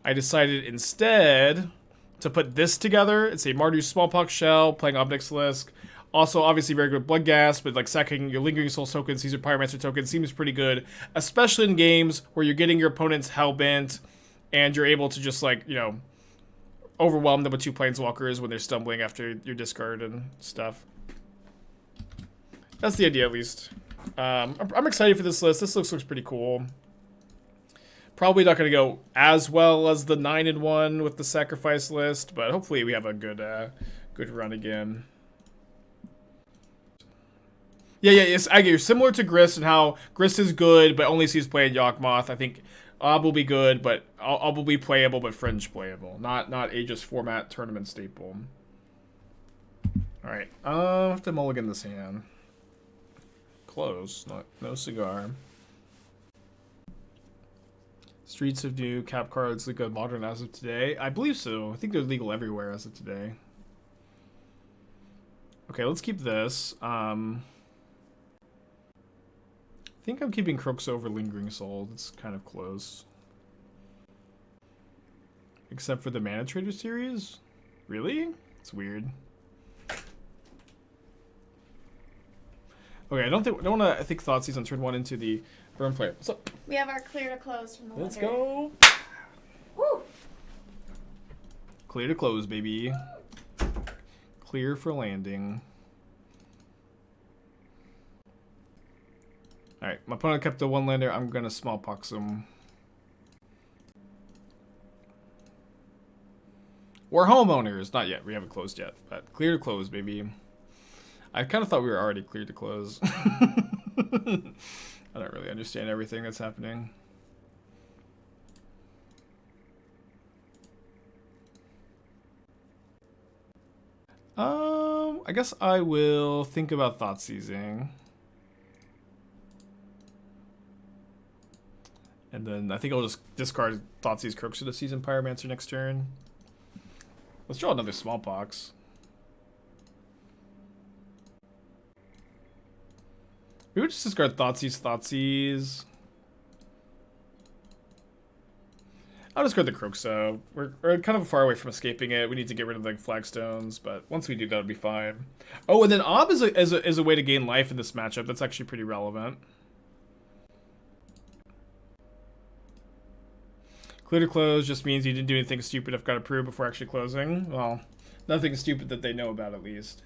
I decided instead to put this together. It's a Mardu Smallpox shell, playing Ob Nixilis. Also, obviously very good Bloodghast, but like sacking your Lingering Soul token, Seasoned Pyromancer token seems pretty good, especially in games where you're getting your opponents hellbent and you're able to just like, you know, overwhelm them with 2 Planeswalkers when they're stumbling after your discard and stuff. That's the idea, at least. I'm excited for this list. This looks pretty cool. Probably not going to go as well as the 9-1 with the sacrifice list, but hopefully we have a good good run again. Yeah, yes, I get you. Similar to Grist and how Grist is good, but only sees playing Yawgmoth. I think Ob will be good, but Ob will be playable, but fringe playable. Not Aegis format tournament staple. All right, I have to mulligan this hand. Close, no cigar. Streets of New cap cards legal modern as of today. I believe so. I think they're legal everywhere as of today. Okay, let's keep this. I think I'm keeping Kroxa over Lingering Soul. It's kind of close. Except for the Mana Trader series? Really? It's weird. Okay, I don't want to. I think Thoughtseize on turn 1 into the burn player. What's up? We have our clear to close from the Let's lender. go. Woo! Clear to close, baby. Clear for landing. Alright, my opponent kept the 1 lander. I'm gonna smallpox him. We're homeowners. Not yet. We haven't closed yet. But clear to close, baby. I kind of thought we were already clear to close. I don't really understand everything that's happening. I guess I will think about Thoughtseizing. And then I think I'll just discard Thoughtseize Kroxa to Seasoned Pyromancer next turn. Let's draw another Smallpox. We would just discard Thoughtseize. I'll discard the Kroxa. We're kind of far away from escaping it. We need to get rid of like flagstones, but once we do that, it'll be fine. Oh, and then Ob is a way to gain life in this matchup. That's actually pretty relevant. Clear to close just means you didn't do anything stupid if got approved before actually closing. Well, nothing stupid that they know about at least.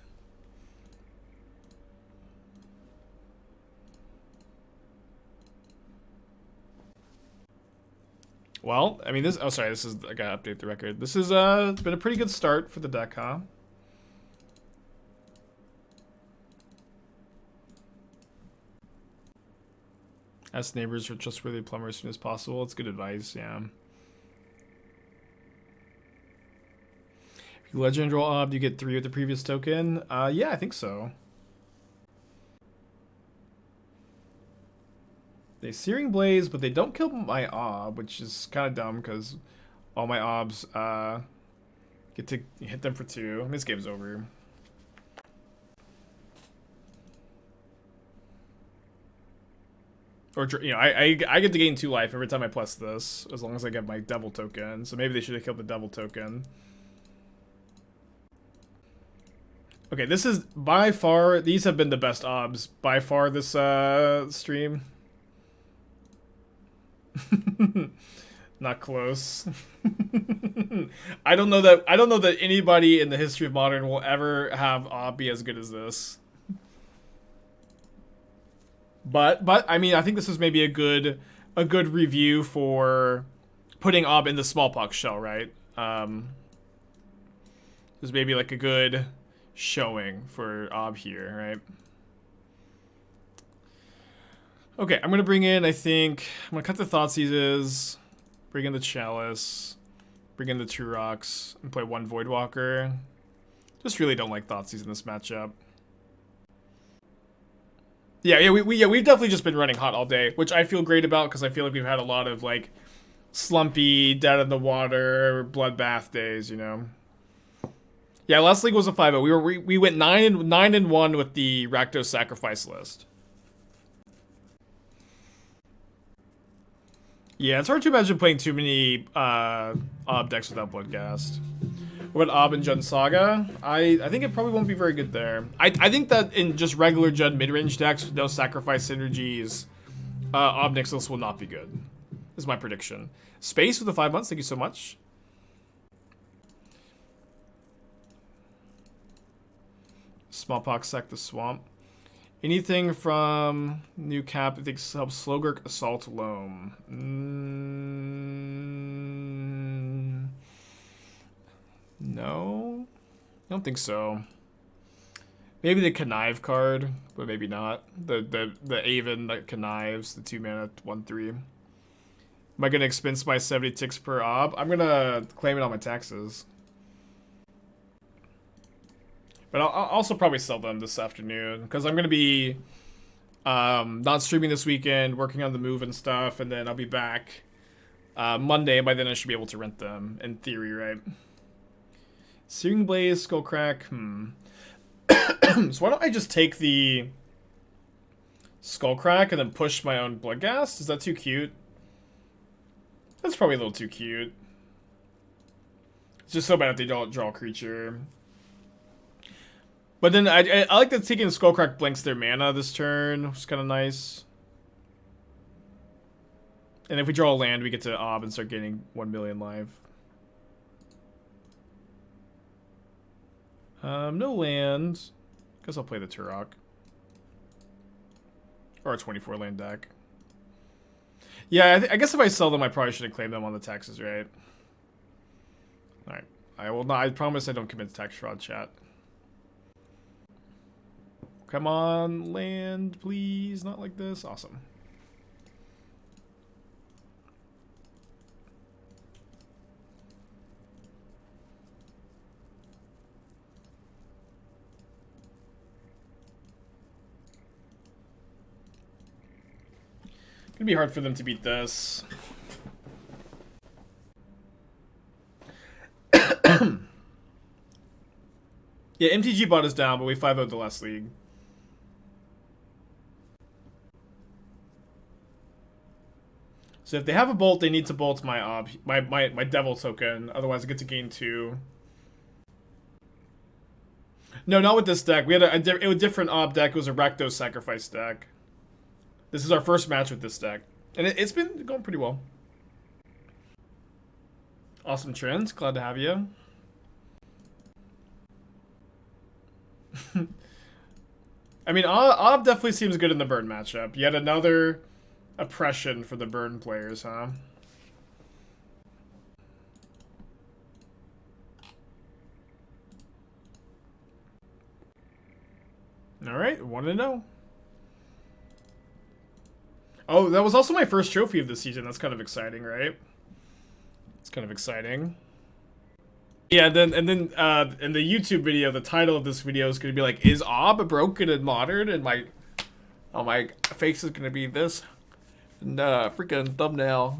Well, I mean, this. Oh, sorry. This is. I gotta update the record. This has been a pretty good start for the deck, huh? Ask neighbors for trustworthy plumber as soon as possible. It's good advice. Yeah. If you legend roll Ob, you get 3 with the previous token. Yeah, I think so. They Searing Blaze, but they don't kill my Ob, which is kind of dumb because all my Obs get to hit them for 2. I mean, this game's over. Or, you know, I get to gain 2 life every time I plus this, as long as I get my Devil token. So maybe they should have killed the Devil token. Okay, this is by far, these have been the best Obs by far this stream. Not close. I don't know that anybody in the history of Modern will ever have Ob be as good as this. But I mean, I think this is maybe a good review for putting Ob in the Smallpox shell, right? There's maybe like a good showing for Ob here, right? Okay, I'm gonna bring in, I think, I'm gonna cut the Thoughtseizes, bring in the Chalice, bring in the Tourachs, and play 1 Voidwalker. Just really don't like Thoughtseize in this matchup. Yeah, we've definitely just been running hot all day, which I feel great about because I feel like we've had a lot of like slumpy, dead in the water, bloodbath days, you know. Yeah, last league was a 5-0. We went 9-1 with the Rakdos sacrifice list. Yeah, it's hard to imagine playing too many Ob decks without Bloodghast. What about Ob and Jund Saga? I think it probably won't be very good there. I think that in just regular Jund mid-range decks with no sacrifice synergies, Ob Nixilis will not be good. Is my prediction. Space with the 5 months, thank you so much. Smallpox sack the swamp. Anything from new cap that thinks helps Slogurk assault Loam. No, I don't think so. Maybe the Connive card, but maybe not. The Aven that connives, the 2-mana 1/3. Am I gonna expense my 70 ticks per Ob? I'm gonna claim it on my taxes. But I'll also probably sell them this afternoon because I'm gonna be not streaming this weekend, working on the move and stuff, and then I'll be back Monday. By then I should be able to rent them in theory, right? Searing Blaze, Skullcrack. So why don't I just take the Skullcrack and then push my own Bloodghast? Is that too cute? That's probably a little too cute. It's just so bad if they don't draw a creature. But then I like that taking Skullcrack blanks their mana this turn, which is kind of nice. And if we draw a land, we get to Ob and start getting 1 million live. No land. Guess I'll play the Tourach. Or a 24 land deck. Yeah, I guess if I sell them, I probably shouldn't claim them on the taxes, right? Alright. I will not. I promise I don't commit tax fraud, chat. Come on, land, please. Not like this. Awesome. It's gonna be hard for them to beat this. Yeah, MTG bought us down, but we 5-0'd the last league. So if they have a bolt, they need to bolt my Ob, my devil token. Otherwise, I get to gain 2. No, not with this deck. We had a different Ob deck. It was a Rakdos sacrifice deck. This is our first match with this deck, and it's been going pretty well. Awesome trends. Glad to have you. I mean, Ob definitely seems good in the burn matchup. Yet another oppression for the burn players, huh? Alright, 1-0. Oh, that was also my first trophy of the season. That's kind of exciting, right? It's kind of exciting. Yeah, then in the YouTube video, the title of this video is going to be like, is Ob broken and modern? And my face is going to be this. And freaking thumbnail.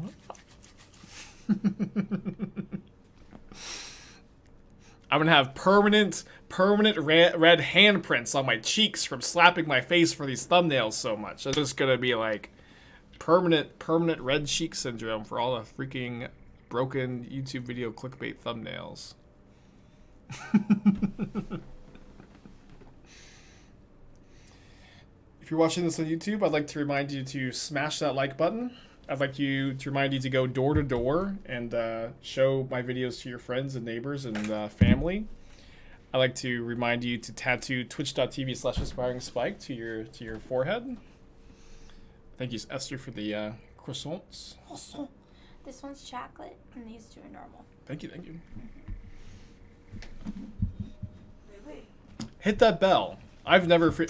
I'm gonna have permanent red handprints on my cheeks from slapping my face for these thumbnails so much. It's just gonna be like permanent red cheek syndrome for all the freaking broken YouTube video clickbait thumbnails. If you're watching this on YouTube, I'd like to remind you to smash that like button. I'd like to remind you to go door to door and show my videos to your friends and neighbors and family. I'd like to remind you to tattoo twitch.tv/aspiringspike to your forehead. Thank you, Esther, for the croissants. Croissant. This one's chocolate, and these two are normal. Thank you, thank you. Hit that bell. I've never hit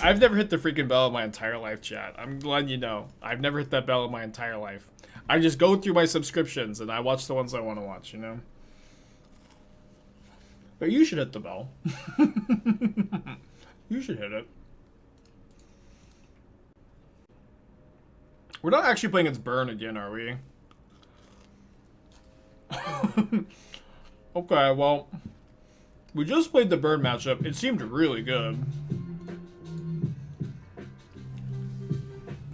the freaking bell in my entire life, chat. I'm letting you know. I've never hit that bell in my entire life. I just go through my subscriptions and I watch the ones I want to watch, you know? But you should hit the bell. You should hit it. We're not actually playing against Burn again, are we? Okay, well, we just played the Burn matchup. It seemed really good.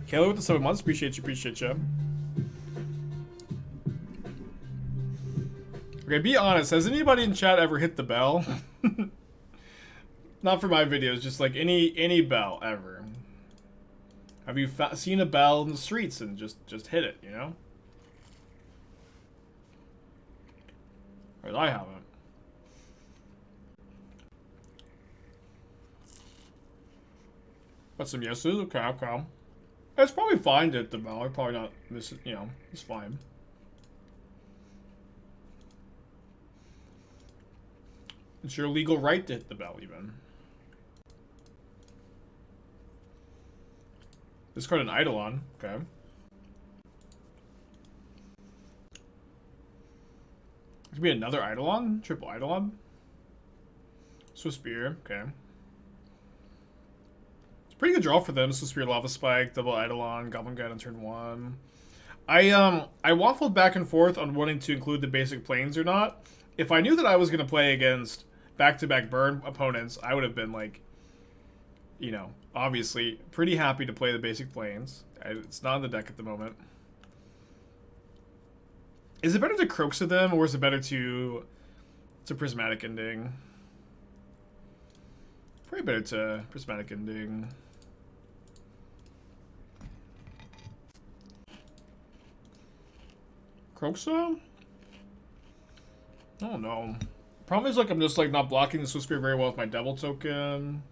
Kayla with the 7 months. Appreciate you. Okay, be honest. Has anybody in chat ever hit the bell? Not for my videos, just like any bell ever. Have you seen a bell in the streets and just hit it, you know? Or I haven't. Got some yeses, okay, okay. It's probably fine to hit the bell. I probably not miss it, you know, it's fine. It's your legal right to hit the bell, even. Discard an Eidolon, okay. Could be another Eidolon? Triple Eidolon? Swiss Spear, okay. It's a pretty good draw for them. Swiss Spear, Lava Spike, double Eidolon, Goblin Guide on turn 1. I waffled back and forth on wanting to include the basic planes or not. If I knew that I was going to play against back-to-back burn opponents, I would have been like, you know, obviously pretty happy to play the basic planes. It's not in the deck at the moment. Is it better to Kroxa them, or is it better to Prismatic Ending? Probably better to Prismatic Ending. Kroxa? I don't know. Problem is, like, I'm just like not blocking the Swiss Spear very well with my Devil token.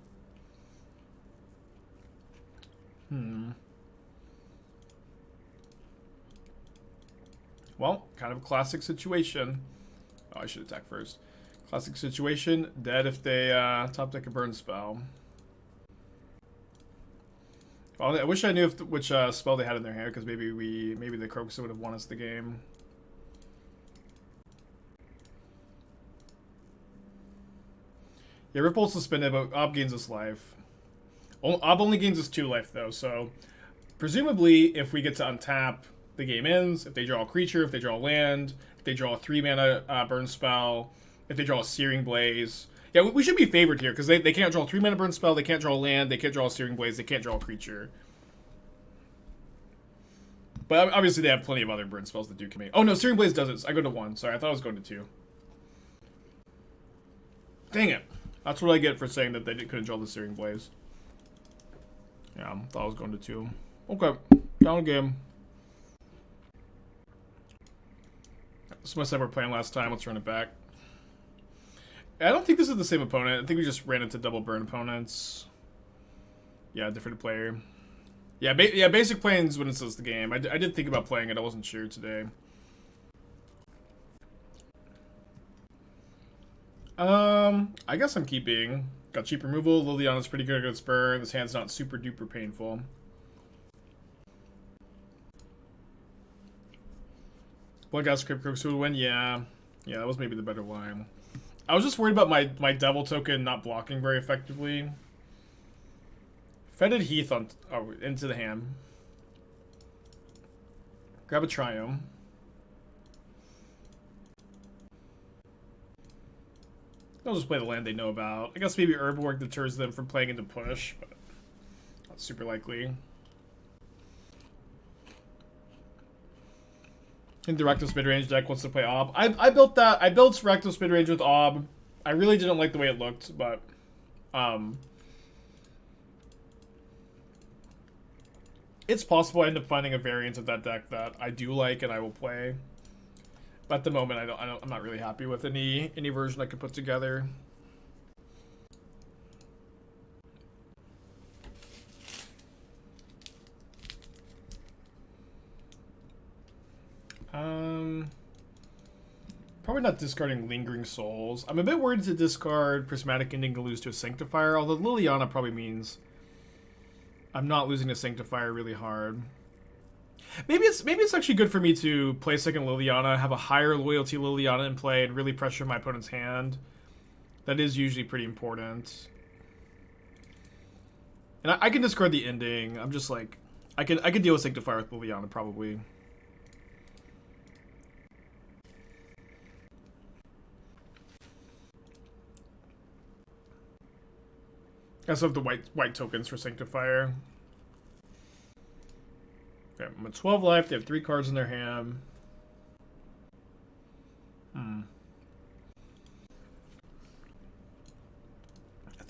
Well, kind of a classic situation. Oh, I should attack first. Classic situation. Dead if they top deck a burn spell. Well, I wish I knew which spell they had in their hand, because maybe the Kroxa would have won us the game. Yeah, Ripple's suspended, but Ob gains us life. Ob only gains us 2 life, though, so presumably, if we get to untap, the game ends. If they draw a creature, if they draw a land, if they draw a 3-mana burn spell, if they draw a Searing Blaze. Yeah, we should be favored here, because they can't draw a 3-mana burn spell, they can't draw a land, they can't draw a Searing Blaze, they can't draw a creature. But obviously they have plenty of other burn spells that do commit. Oh no, Searing Blaze does it. I go to 1. Sorry, I thought I was going to 2. Dang it. That's what I get for saying that they couldn't draw the Searing Blaze. Yeah, I thought I was going to 2. Okay, down a game. This is my set we were playing last time. Let's run it back. I don't think this is the same opponent. I think we just ran into double burn opponents. Yeah, different player. Yeah, basic planes when it says the game. I did think about playing it. I wasn't sure today. I guess I'm keeping. Got cheap removal. Liliana's pretty good against burn. This hand's not super duper painful. Bloodghast Crypt Kroxa would win. Yeah, that was maybe the better line. I was just worried about my Devil token not blocking very effectively. Fetid Heath into the hand. Grab a Triome. They'll just play the land they know about. I guess maybe Urborg deters them from playing into push, but not super likely. And the Reckless midrange deck wants to play Ob. I built that. I built Reckless midrange with Ob. I really didn't like the way it looked, but it's possible I end up finding a variant of that deck that I do like and I will play. But at the moment, I'm not really happy with any version I could put together. Probably not discarding Lingering Souls. I'm a bit worried to discard Prismatic Ending to lose to a Sanctifier, although Liliana probably means I'm not losing a Sanctifier really hard. Maybe it's actually good for me to play second Liliana, have a higher loyalty Liliana in play, and really pressure my opponent's hand. That is usually pretty important. And I can discard the ending. I'm just like, I can deal with Sanctifier with Liliana probably. I also have the white tokens for Sanctifier. Okay, I'm at 12 life. They have 3 cards in their hand.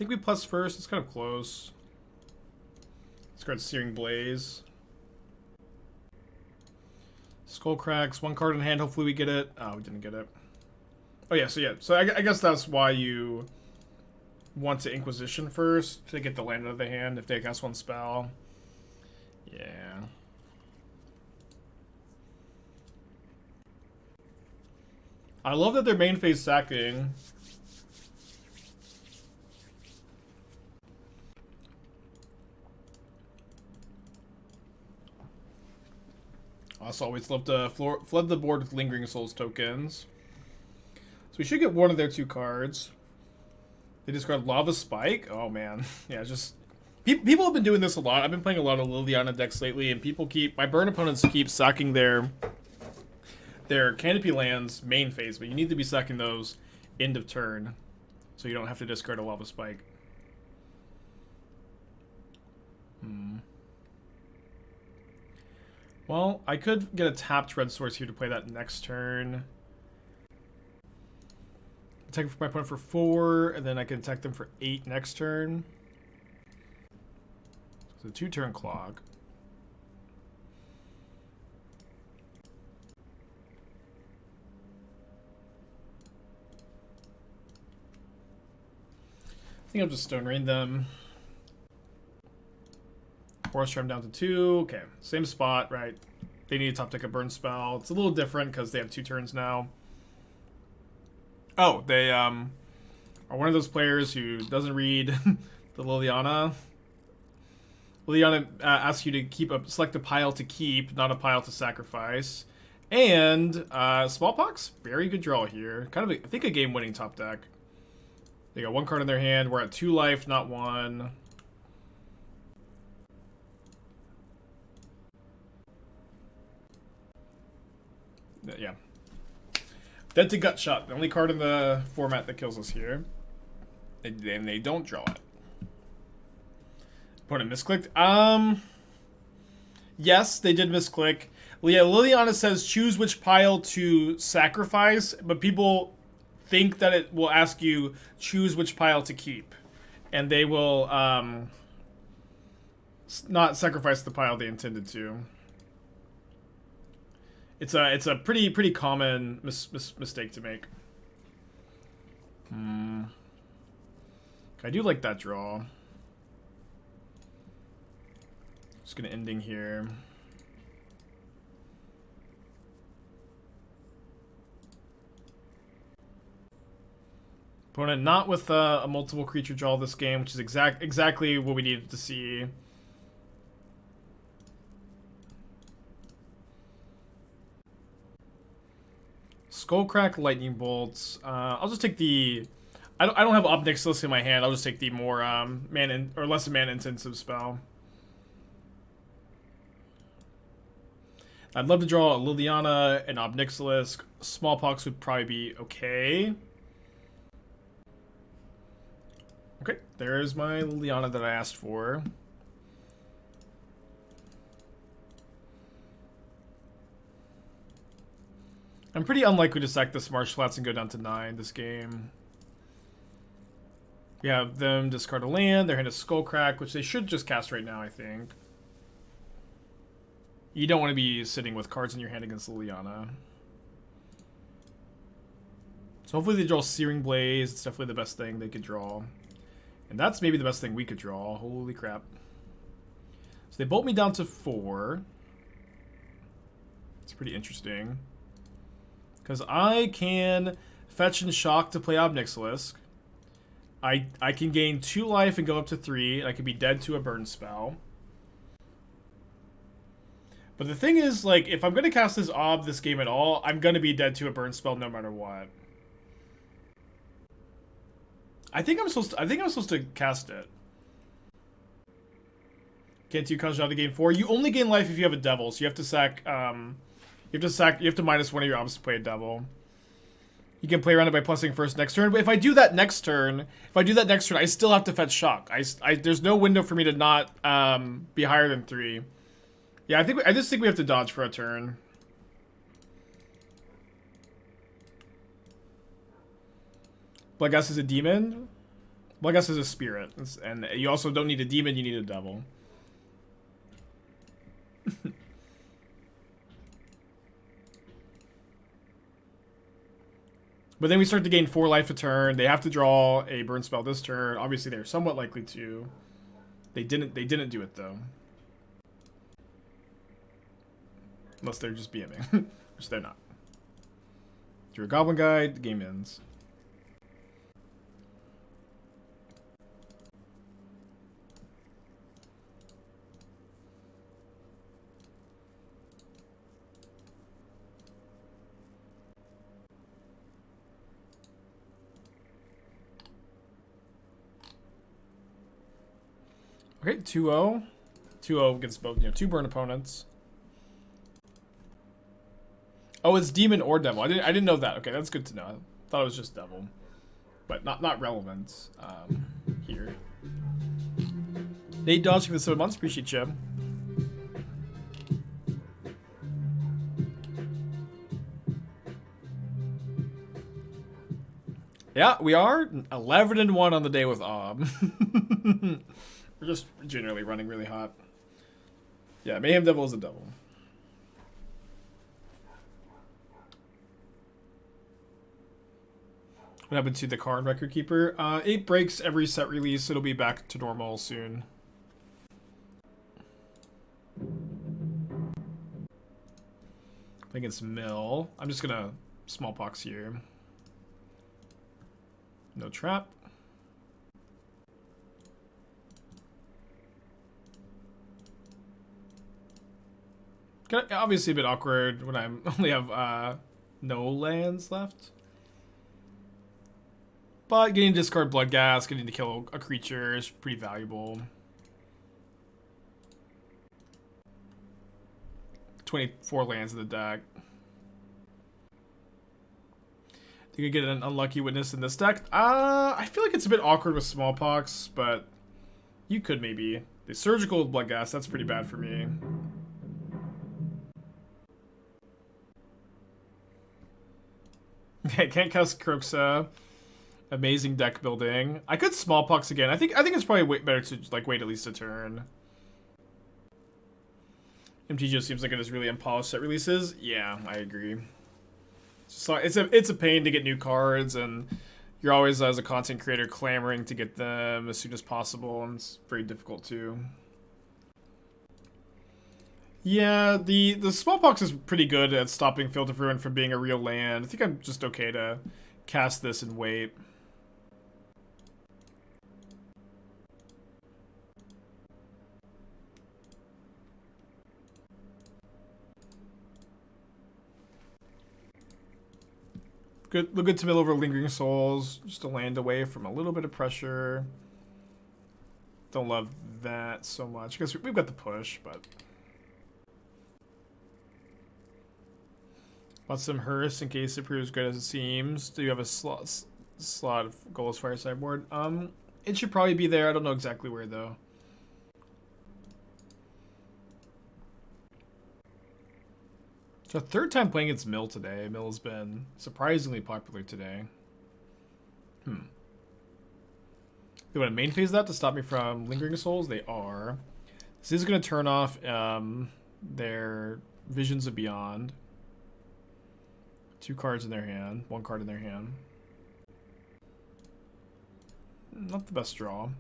think we plus first. It's kind of close. Discard Searing Blaze. Skull Cracks. 1 card in hand. Hopefully we get it. Oh, we didn't get it. Oh, yeah. So, yeah. So, I guess that's why you want to Inquisition first. To get the land out of the hand if they cast 1 spell. Yeah. I love that their main phase sacking. Also, always love to flood the board with Lingering Souls tokens. So we should get one of their 2 cards. They discard Lava Spike. Oh man, yeah, just people have been doing this a lot. I've been playing a lot of Liliana decks lately, and my burn opponents keep sacking their Canopy lands main phase, but you need to be sacking those end of turn, so you don't have to discard a Lava Spike. Well, I could get a tapped red source here to play that next turn. Attack my opponent for 4, and then I can attack them for 8 next turn. So 2-turn clock. I think I'll just Stone Rain them. Forest Charm down to 2. Okay, same spot, right? They need to top deck a burn spell. It's a little different because they have 2 turns now. Oh, they are one of those players who doesn't read the Liliana. Liliana asks you to select a pile to keep, not a pile to sacrifice. And Smallpox, very good draw here. Kind of, I think, a game-winning top deck. They got 1 card in their hand. We're at 2 life, not 1. Yeah. Dead to Gutshot, the only card in the format that kills us here. And they don't draw it. Opponent misclicked. Yes, they did misclick. Yeah, Liliana says choose which pile to sacrifice, but people think that it will ask you choose which pile to keep. And they will not sacrifice the pile they intended to. It's a pretty common mistake to make. I do like that draw. Just gonna ending here. Opponent not with a multiple creature draw this game, which is exactly what we needed to see. Skullcrack, Lightning Bolts. I'll just take the... I don't have Ob Nixilis in my hand. I'll just take the more less mana intensive spell. I'd love to draw a Liliana and Ob Nixilis. Smallpox would probably be okay. Okay, there's my Liliana that I asked for. I'm pretty unlikely to sack this Marsh Flats and go down to 9 this game. We have them discard a land. Their hand is Skullcrack, which they should just cast right now, I think. You don't want to be sitting with cards in your hand against Liliana. So hopefully they draw Searing Blaze. It's definitely the best thing they could draw. And that's maybe the best thing we could draw. Holy crap. So they bolt me down to 4. It's pretty interesting. Because I can fetch and shock to play Ob Nixilis. I can gain 2 life and go up to 3. And I can be dead to a burn spell. But the thing is, like, if I'm going to cast this Ob this game at all, I'm going to be dead to a burn spell no matter what. I think I'm supposed to cast it. Can't you cause out to gain 4? You only gain life if you have a devil, so you have to sack you have to minus 1 of your obs to play a devil. You can play around it by plussing first next turn, but if I do that next turn, I still have to fetch shock. There's no window for me to not be higher than 3. Yeah, I just think we have to dodge for a turn. Bloodghast is a demon. Bloodghast is a spirit, and you also don't need a demon, you need a devil. But then we start to gain 4 life a turn. They have to draw a burn spell this turn. Obviously, they're somewhat likely to. They didn't do it though. Unless they're just BMing, which they're not. Drew a Goblin Guide, the game ends. Okay, 2-0. 2-0 against both, 2 burn opponents. Oh, it's demon or devil. I didn't know that. Okay, that's good to know. I thought it was just devil, but not relevant here. Nate Dodge for the 7 months. Appreciate you. Yeah, we are 11-1 on the day with Ob. We're just generally running really hot. Yeah, Mayhem Devil is a devil. What happened to the Karn Record Keeper? It breaks every set release. It'll be back to normal soon. I think it's Mill. I'm just gonna Smallpox here. No trap. Obviously a bit awkward when I only have no lands left. But getting to discard Bloodghast, getting to kill a creature is pretty valuable. 24 lands in the deck. You could get an Unlucky Witness in this deck. I feel like it's a bit awkward with Smallpox, but you could maybe. The Surgical Bloodghast, that's pretty bad for me. Okay, can't cast Kroxa. Amazing deck building. I could Smallpox again. I think it's probably better to like wait at least a turn. MTGO seems like it has really unpolished set releases. Yeah, I agree. So it's a pain to get new cards, and you're always, as a content creator, clamoring to get them as soon as possible, and it's very difficult too. Yeah, the Smallpox is pretty good at stopping Field of Ruin from being a real land. I think I'm just okay to cast this and wait. Look good to mill over Lingering Souls, just to land away from a little bit of pressure. Don't love that so much. I guess we've got the push, but... Want some Hearse in case it proves good as it seems. Do you have a slot of Godless Fire sideboard? It should probably be there. I don't know exactly where though. It's our 3rd time playing against Mill today. Mill has been surprisingly popular today. They want to main phase that to stop me from Lingering Souls? They are. This is going to turn off their Visions of Beyond. 2 cards in their hand. 1 card in their hand. Not the best draw.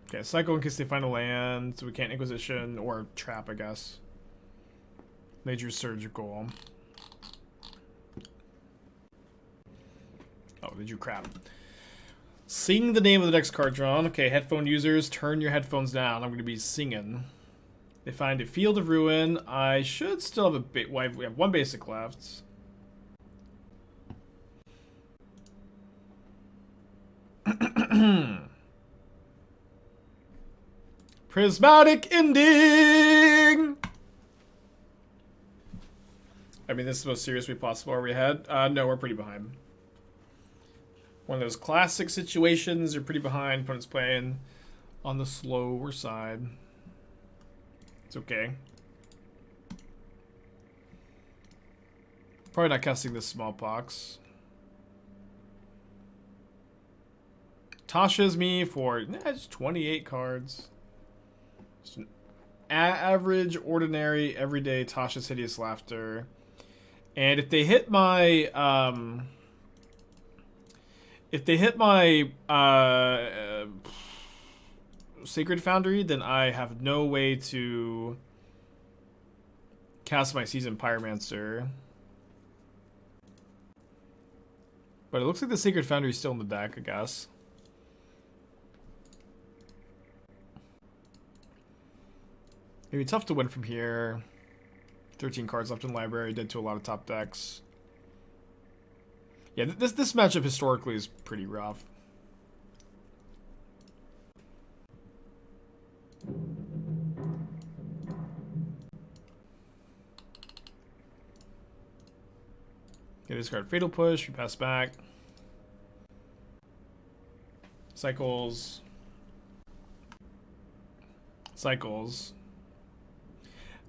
Okay, cycle in case they find a land, so we can't Inquisition or trap, I guess. Major Surgical. Oh, they drew crap. Sing the name of the next card drawn. Okay, headphone users, turn your headphones down. I'm going to be singing. They find a Field of Ruin. I should still have a bit. We have 1 basic left. Prismatic Ending! I mean, this is the most serious way possible. Are we ahead? No, we're pretty behind. One of those classic situations. You're pretty behind. Opponent's playing on the slower side. It's okay. Probably not casting this Smallpox. Tasha's me for just 28 cards. Just an average, ordinary, everyday Tasha's Hideous Laughter. And if they hit my Sacred Foundry, then I have no way to cast my Seasoned Pyromancer. But it looks like the Sacred Foundry is still in the deck, I guess. Maybe tough to win from here. 13 cards left in library, dead to a lot of top decks. Yeah, this matchup historically is pretty rough. Okay, discard Fatal Push, we pass back. Cycles. Cycles.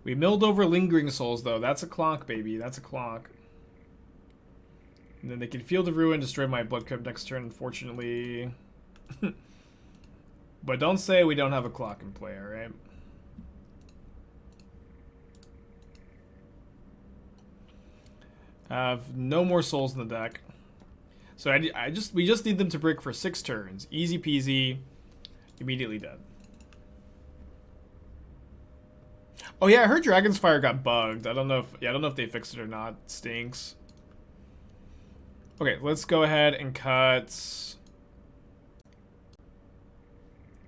We milled over Lingering Souls, though. That's a clock, baby. That's a clock. And then they can Field of Ruin, destroy my Blood Crypt next turn, unfortunately. But don't say we don't have a clock in play, alright? I have no more souls in the deck. So we just need them to brick for 6 turns. Easy peasy. Immediately dead. Oh yeah, I heard Dragon's Fire got bugged. I don't know if they fixed it or not. It stinks. Okay, let's go ahead and cut.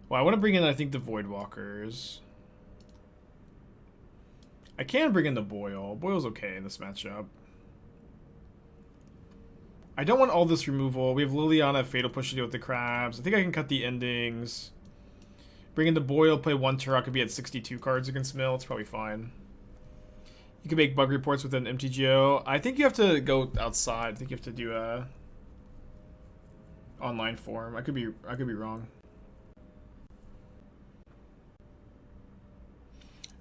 Well, I want to bring in, I think, the Voidwalkers. I can bring in the Boil. Boil's okay in this matchup. I don't want all this removal. We have Liliana Fatal Push to deal with the crabs. I think I can cut the endings. Bring in the Boil, play 1 Tourach, could be at 62 cards against Mill. It's probably fine. You can make bug reports with an MTGO. I think you have to go outside. I think you have to do a online form. I could be wrong.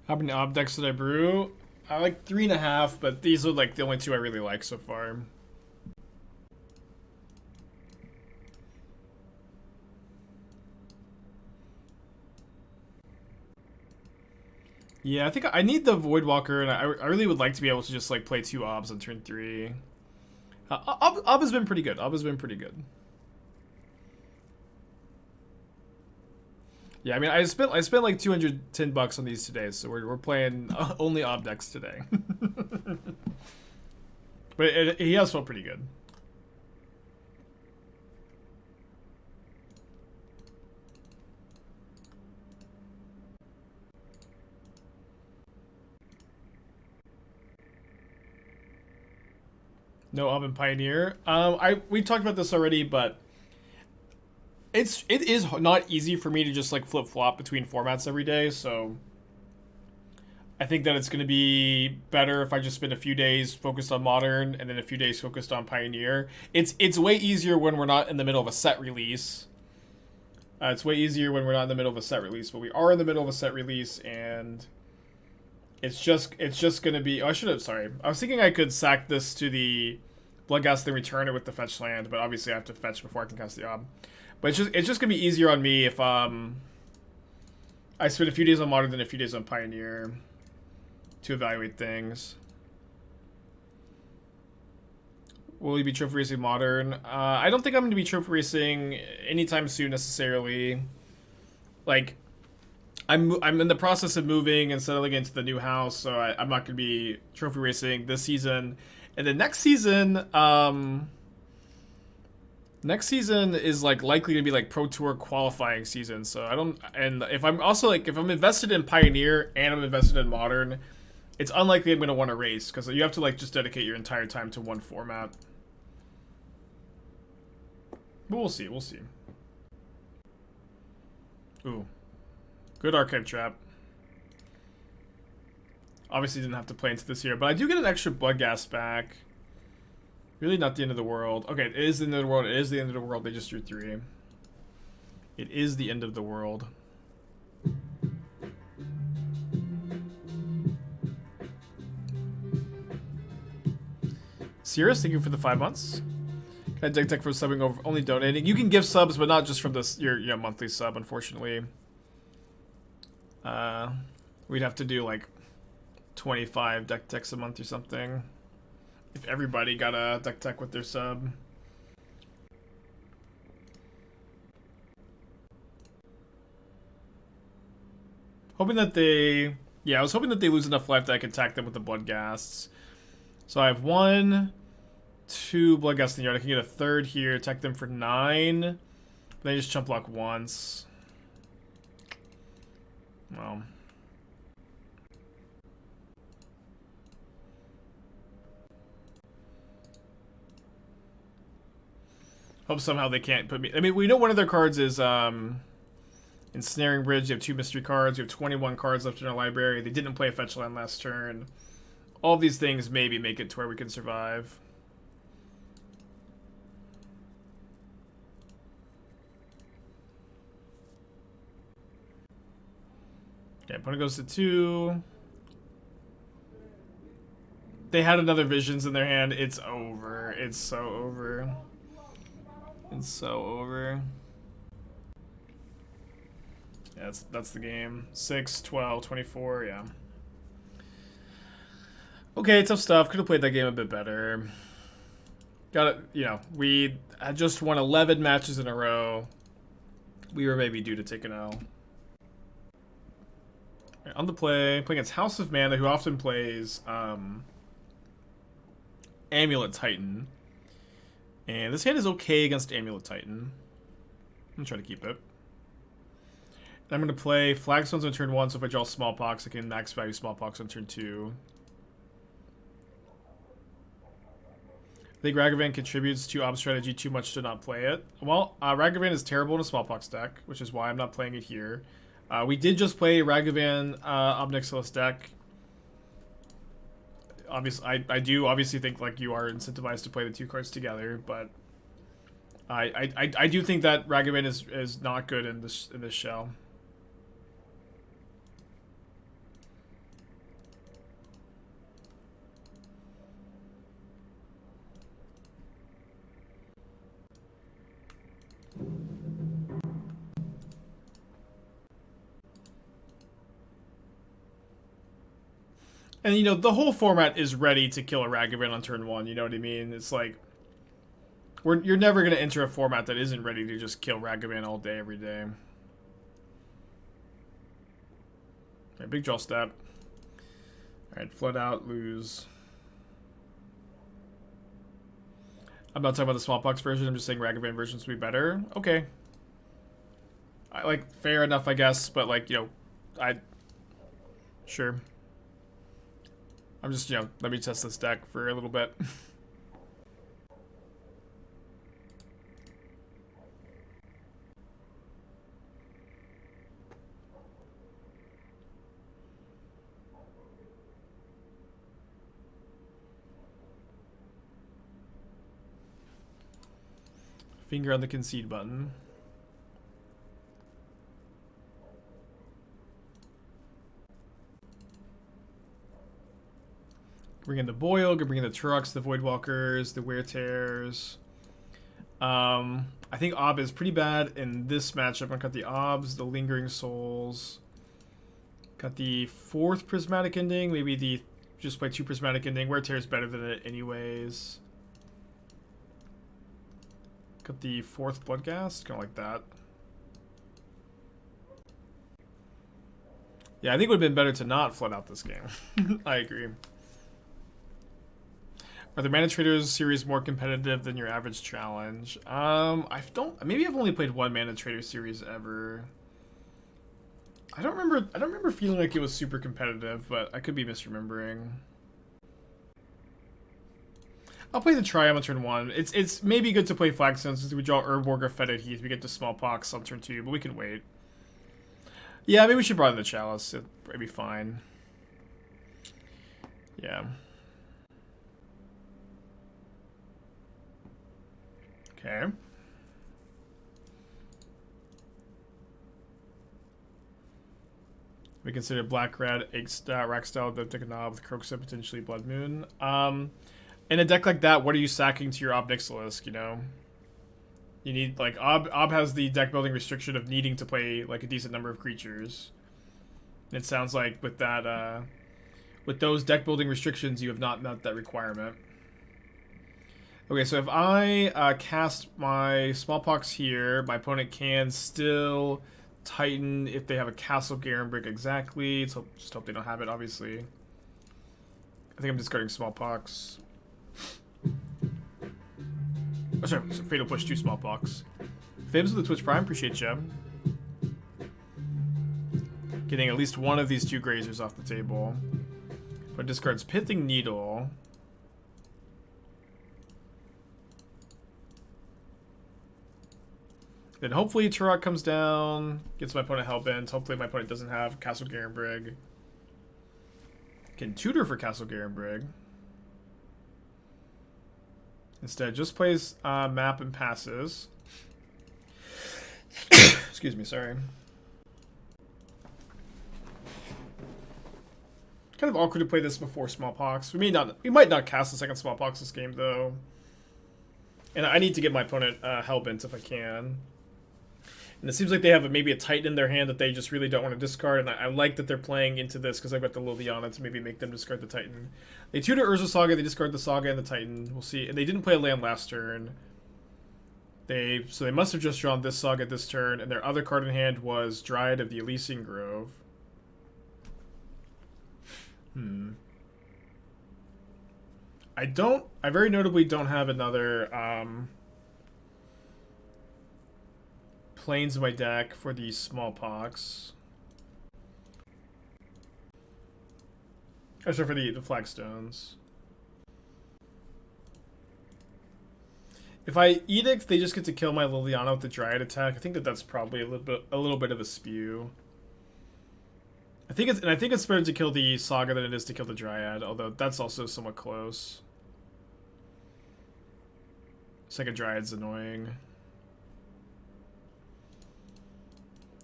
How many Ob decks did I brew? I like 3.5, but these are like the only 2 I really like so far. Yeah, I think I need the Voidwalker, and I really would like to be able to just like play 2 Obs on turn 3. Ob has been pretty good. Ob has been pretty good. Yeah, I mean, I spent like $210 on these today, so we're playing only Ob decks today. But he has felt pretty good. No Ob and Pioneer. We talked about this already, but it is not easy for me to just like flip flop between formats every day. So I think that it's going to be better if I just spend a few days focused on Modern and then a few days focused on Pioneer. It's way easier when we're not in the middle of a set release. It's way easier when we're not in the middle of a set release, but we are in the middle of a set release, and it's just gonna be. Oh, sorry. I was thinking I could sack this to the Bloodghast and return it with the fetch land, but obviously I have to fetch before I can cast the Ob. But it's just gonna be easier on me if I spend a few days on Modern than a few days on Pioneer to evaluate things. Will you be trophy racing Modern? I don't think I'm gonna be trophy racing anytime soon necessarily. Like, I'm in the process of moving and settling into the new house, so I'm not gonna be trophy racing this season. And then next season is like likely to be like Pro Tour qualifying season. So if I'm invested in Pioneer and I'm invested in Modern, it's unlikely I'm gonna want to race, because you have to like just dedicate your entire time to one format. But we'll see. Ooh. Good Archive Trap. Obviously didn't have to play into this here, but I do get an extra Bloodghast back. Really not the end of the world. Okay, it is the end of the world. It is the end of the world. They just drew 3. It is the end of the world. Cirrus, thank you for the 5 months. I deck tech for subbing over only donating. You can give subs, but not just from this your monthly sub. Unfortunately, we'd have to do like 25 deck techs a month or something if everybody got a deck tech with their sub. Hoping that they, I was hoping that they lose enough life that I could attack them with the Bloodghasts. So I have 1, 2 Bloodghasts in the yard. I can get a third here, attack them for 9. They just chump block once. Well. Hope somehow they can't put me. I mean, we know one of their cards is Ensnaring Bridge. You have 2 mystery cards. You have 21 cards left in our library. They didn't play a fetch land last turn. All these things maybe make it to where we can survive. Okay, opponent goes to 2. They had another Visions in their hand. It's over. It's so over. It's so over. Yeah, that's the game. 6, 12, 24, yeah. Okay, tough stuff. Could have played that game a bit better. Got it, we had just won 11 matches in a row. We were maybe due to take an L. Right, on the play, playing against House of Mana, who often plays Amulet Titan. And this hand is okay against Amulet Titan. I'm going to try to keep it. I'm going to play Flagstones on turn 1, so if I draw Smallpox, I can max value Smallpox on turn 2. I think Ragavan contributes to Ob strategy too much to not play it. Well, Ragavan is terrible in a Smallpox deck, which is why I'm not playing it here. We did just play Ragavan Ob Nixilis deck. Obviously, I do obviously think like you are incentivized to play the 2 cards together, but I do think that Ragavan is not good in this shell. And, the whole format is ready to kill a Ragavan on turn 1, you know what I mean? It's like, you're never going to enter a format that isn't ready to just kill Ragavan all day, every day. Alright, big draw step. Alright, flood out, lose. I'm not talking about the Smallpox version, I'm just saying Ragavan versions would be better. Okay. Fair enough, I guess, but sure. I'm just, let me test this deck for a little bit. Finger on the concede button. Bring in the Boil, bring in the Tourachs, the Voidwalkers, the Weretears. I think Ob is pretty bad in this matchup. I'm gonna cut the Obs, the Lingering Souls. Got the 4th Prismatic Ending, maybe just play 2 Prismatic Ending. Weretear is better than it anyways. Got the 4th Bloodghast, kind of like that. Yeah, I think it would have been better to not flood out this game. I agree. Are the Mana Traders series more competitive than your average challenge? Maybe I've only played 1 Mana Trader series ever. I don't remember feeling like it was super competitive, but I could be misremembering. I'll play the Triome on turn 1. It's maybe good to play Flagstones since we draw Urborg or Fetid Heath. We get to Smallpox on turn 2, but we can wait. Yeah, maybe we should broaden the Chalice. It'd be fine. Yeah. Okay. We consider Black Red, Rack Style, the Knob with Kroxa, potentially Blood Moon. In a deck like that, what are you sacking to your Ob Nixilis, you know? You need, like, Ob has the deck building restriction of needing to play, like, a decent number of creatures. It sounds like with that, with those deck building restrictions, you have not met that requirement. Okay, so if I cast my Smallpox here, my opponent can still Titan if they have a Castle Garenbrick exactly. So just hope they don't have it, obviously. I think I'm discarding Smallpox. Oh, sorry, so Fatal Push 2 Smallpox. Fibs with the Twitch Prime, appreciate you. Getting at least one of these 2 Grazers off the table. But discards Pithing Needle. Then hopefully Tourach comes down, gets my opponent Hellbent. Hopefully my opponent doesn't have Castle Garenbrig. Can tutor for Castle Garenbrig. Instead, just plays map and passes. Excuse me, sorry. Kind of awkward to play this before Smallpox. We might not cast the second Smallpox this game though. And I need to get my opponent Hellbent if I can. And it seems like they have maybe a Titan in their hand that they just really don't want to discard. And I like that they're playing into this because I've got the Liliana to maybe make them discard the Titan. They tutor Urza Saga, they discard the Saga and the Titan. We'll see. And they didn't play a land last turn. So they must have just drawn this Saga this turn. And their other card in hand was Dryad of the Elysian Grove. I very notably don't have another planes in my deck for the Smallpox. Oh, sorry, for the Flagstones. If I Edict, they just get to kill my Liliana with the Dryad attack. I think that's probably a little bit of a spew. I think it's better to kill the Saga than it is to kill the Dryad, although that's also somewhat close. Second Dryad's annoying.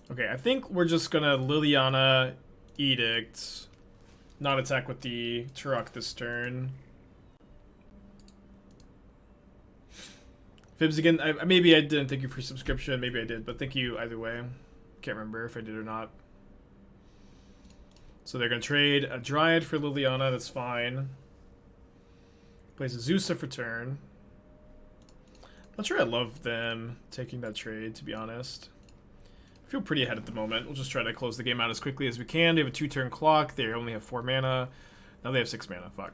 Okay, I think we're just gonna Liliana Edict, not attack with the Tourach this turn. Fibs again, maybe I didn't thank you for your subscription, maybe I did, but thank you either way. Can't remember if I did or not. So they're going to trade a Dryad for Liliana, that's fine. Plays a Zeusa for turn. Not sure I love them taking that trade, to be honest. I feel pretty ahead at the moment. We'll just try to close the game out as quickly as we can. They have a 2-turn clock. They only have 4 mana. Now they have 6 mana. Fuck.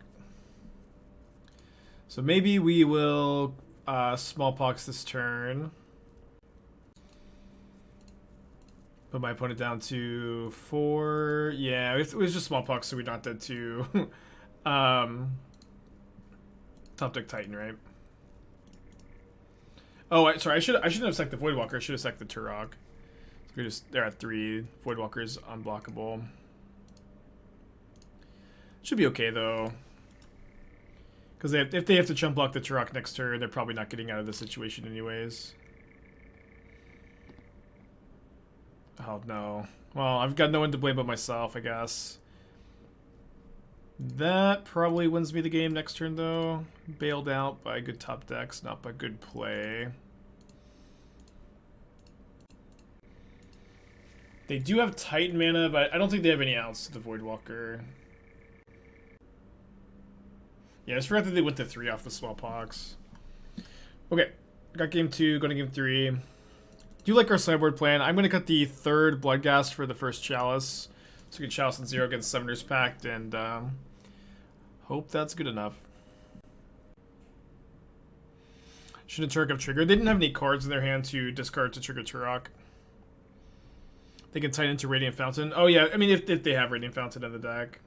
So maybe we will Smallpox this turn. Put my opponent down to 4. Yeah, it was just Smallpox, so we're not dead to top deck Titan, right? Oh, sorry. I shouldn't have sacked the Voidwalker. I should have sacked the Tourach. They're at 3. Voidwalker's unblockable. Should be okay though, because if they have to chump block the Tourach next turn, they're probably not getting out of this situation anyways. Oh no. Well, I've got no one to blame but myself, I guess. That probably wins me the game next turn, though. Bailed out by good top decks, not by good play. They do have Titan mana, but I don't think they have any outs to the Voidwalker. Yeah, I just forgot that they went to 3 off the Smallpox. Okay, got game 2, going to game 3. Do you like our sideboard plan? I'm going to cut the 3rd Bloodghast for the first Chalice. So we can Chalice and 0 against Summoner's Pact, and hope that's good enough. Shouldn't Tourach have triggered? They didn't have any cards in their hand to discard to trigger Tourach. They can Titan into Radiant Fountain. Oh yeah, I mean if they have Radiant Fountain in the deck.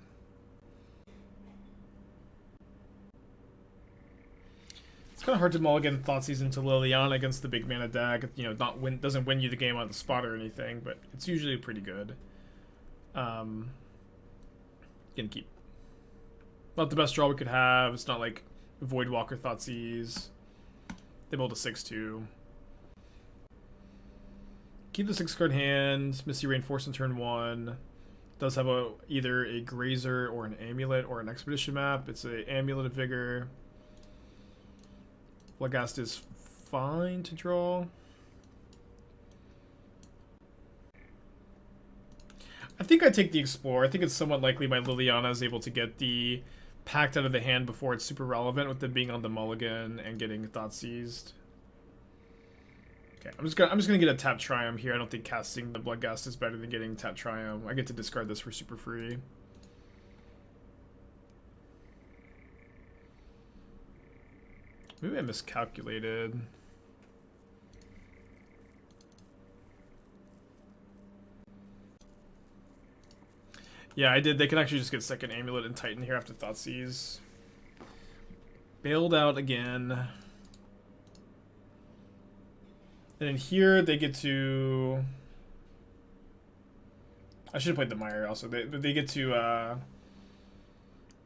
It's kind of hard to mulligan Thoughtseize into Liliana against the big mana deck. You know, doesn't win you the game on the spot or anything, but it's usually pretty good. Gonna keep. Not the best draw we could have. It's not like Voidwalker Thoughtseize. They build a 6/2. Keep the 6-card hand. Misty Reinforce in turn 1. Does have either a Grazer or an Amulet or an Expedition map. It's an Amulet of Vigor. Bloodghast is fine to draw. I think I take the Explorer. I think it's somewhat likely my Liliana is able to get the Pact out of the hand before it's super relevant, with them being on the mulligan and getting Thoughtseized. Okay, I'm just gonna get a tap Triome here. I don't think casting the Bloodghast is better than getting tap Triome. I get to discard this for super free. Maybe I miscalculated. Yeah, I did. They can actually just get second Amulet and Titan here after Thoughtseize. Bailed out again. And then here they get to... I should have played the Mire also. They get to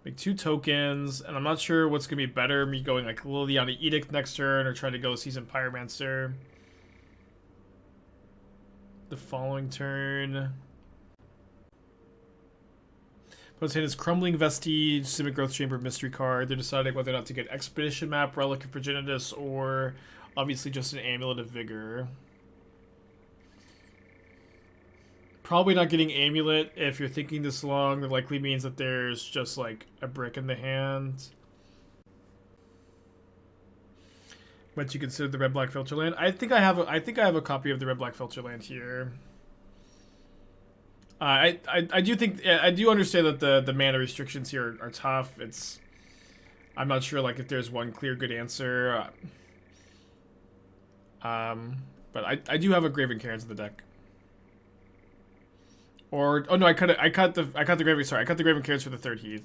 make 2 tokens, and I'm not sure what's going to be better. Me going like Liliana Edict next turn or trying to go Seasoned Pyromancer the following turn. But saying is Crumbling Vestige, Simic Growth Chamber, Mystery card. They're deciding whether or not to get Expedition Map, Relic of Progenitus, or obviously just an Amulet of Vigor. Probably not getting Amulet if you're thinking this long. That likely means that there's just like a brick in the hand. But you consider the red-black filter land. I think I have a copy of the red-black filter land here. I do think, I do understand that the mana restrictions here are tough. I'm not sure like if there's one clear good answer. But I do have a Graven Cairns in the deck. Or oh no, I cut the Graven Cairns for the third Heath.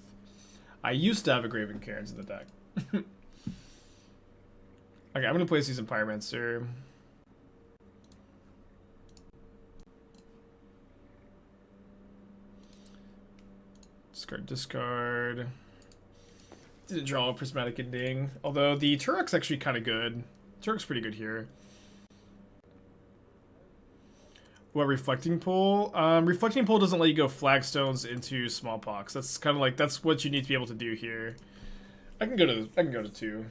I used to have a Graven Cairns in the deck. Okay, I'm gonna play Seasoned Pyromancer. Discard. Didn't draw a Prismatic Ending. Although the Tourach's actually kind of good. Tourach's pretty good here. What, Reflecting Pool? Reflecting Pool doesn't let you go Flagstones into Smallpox. That's kind of like, that's what you need to be able to do here. I can go to 2.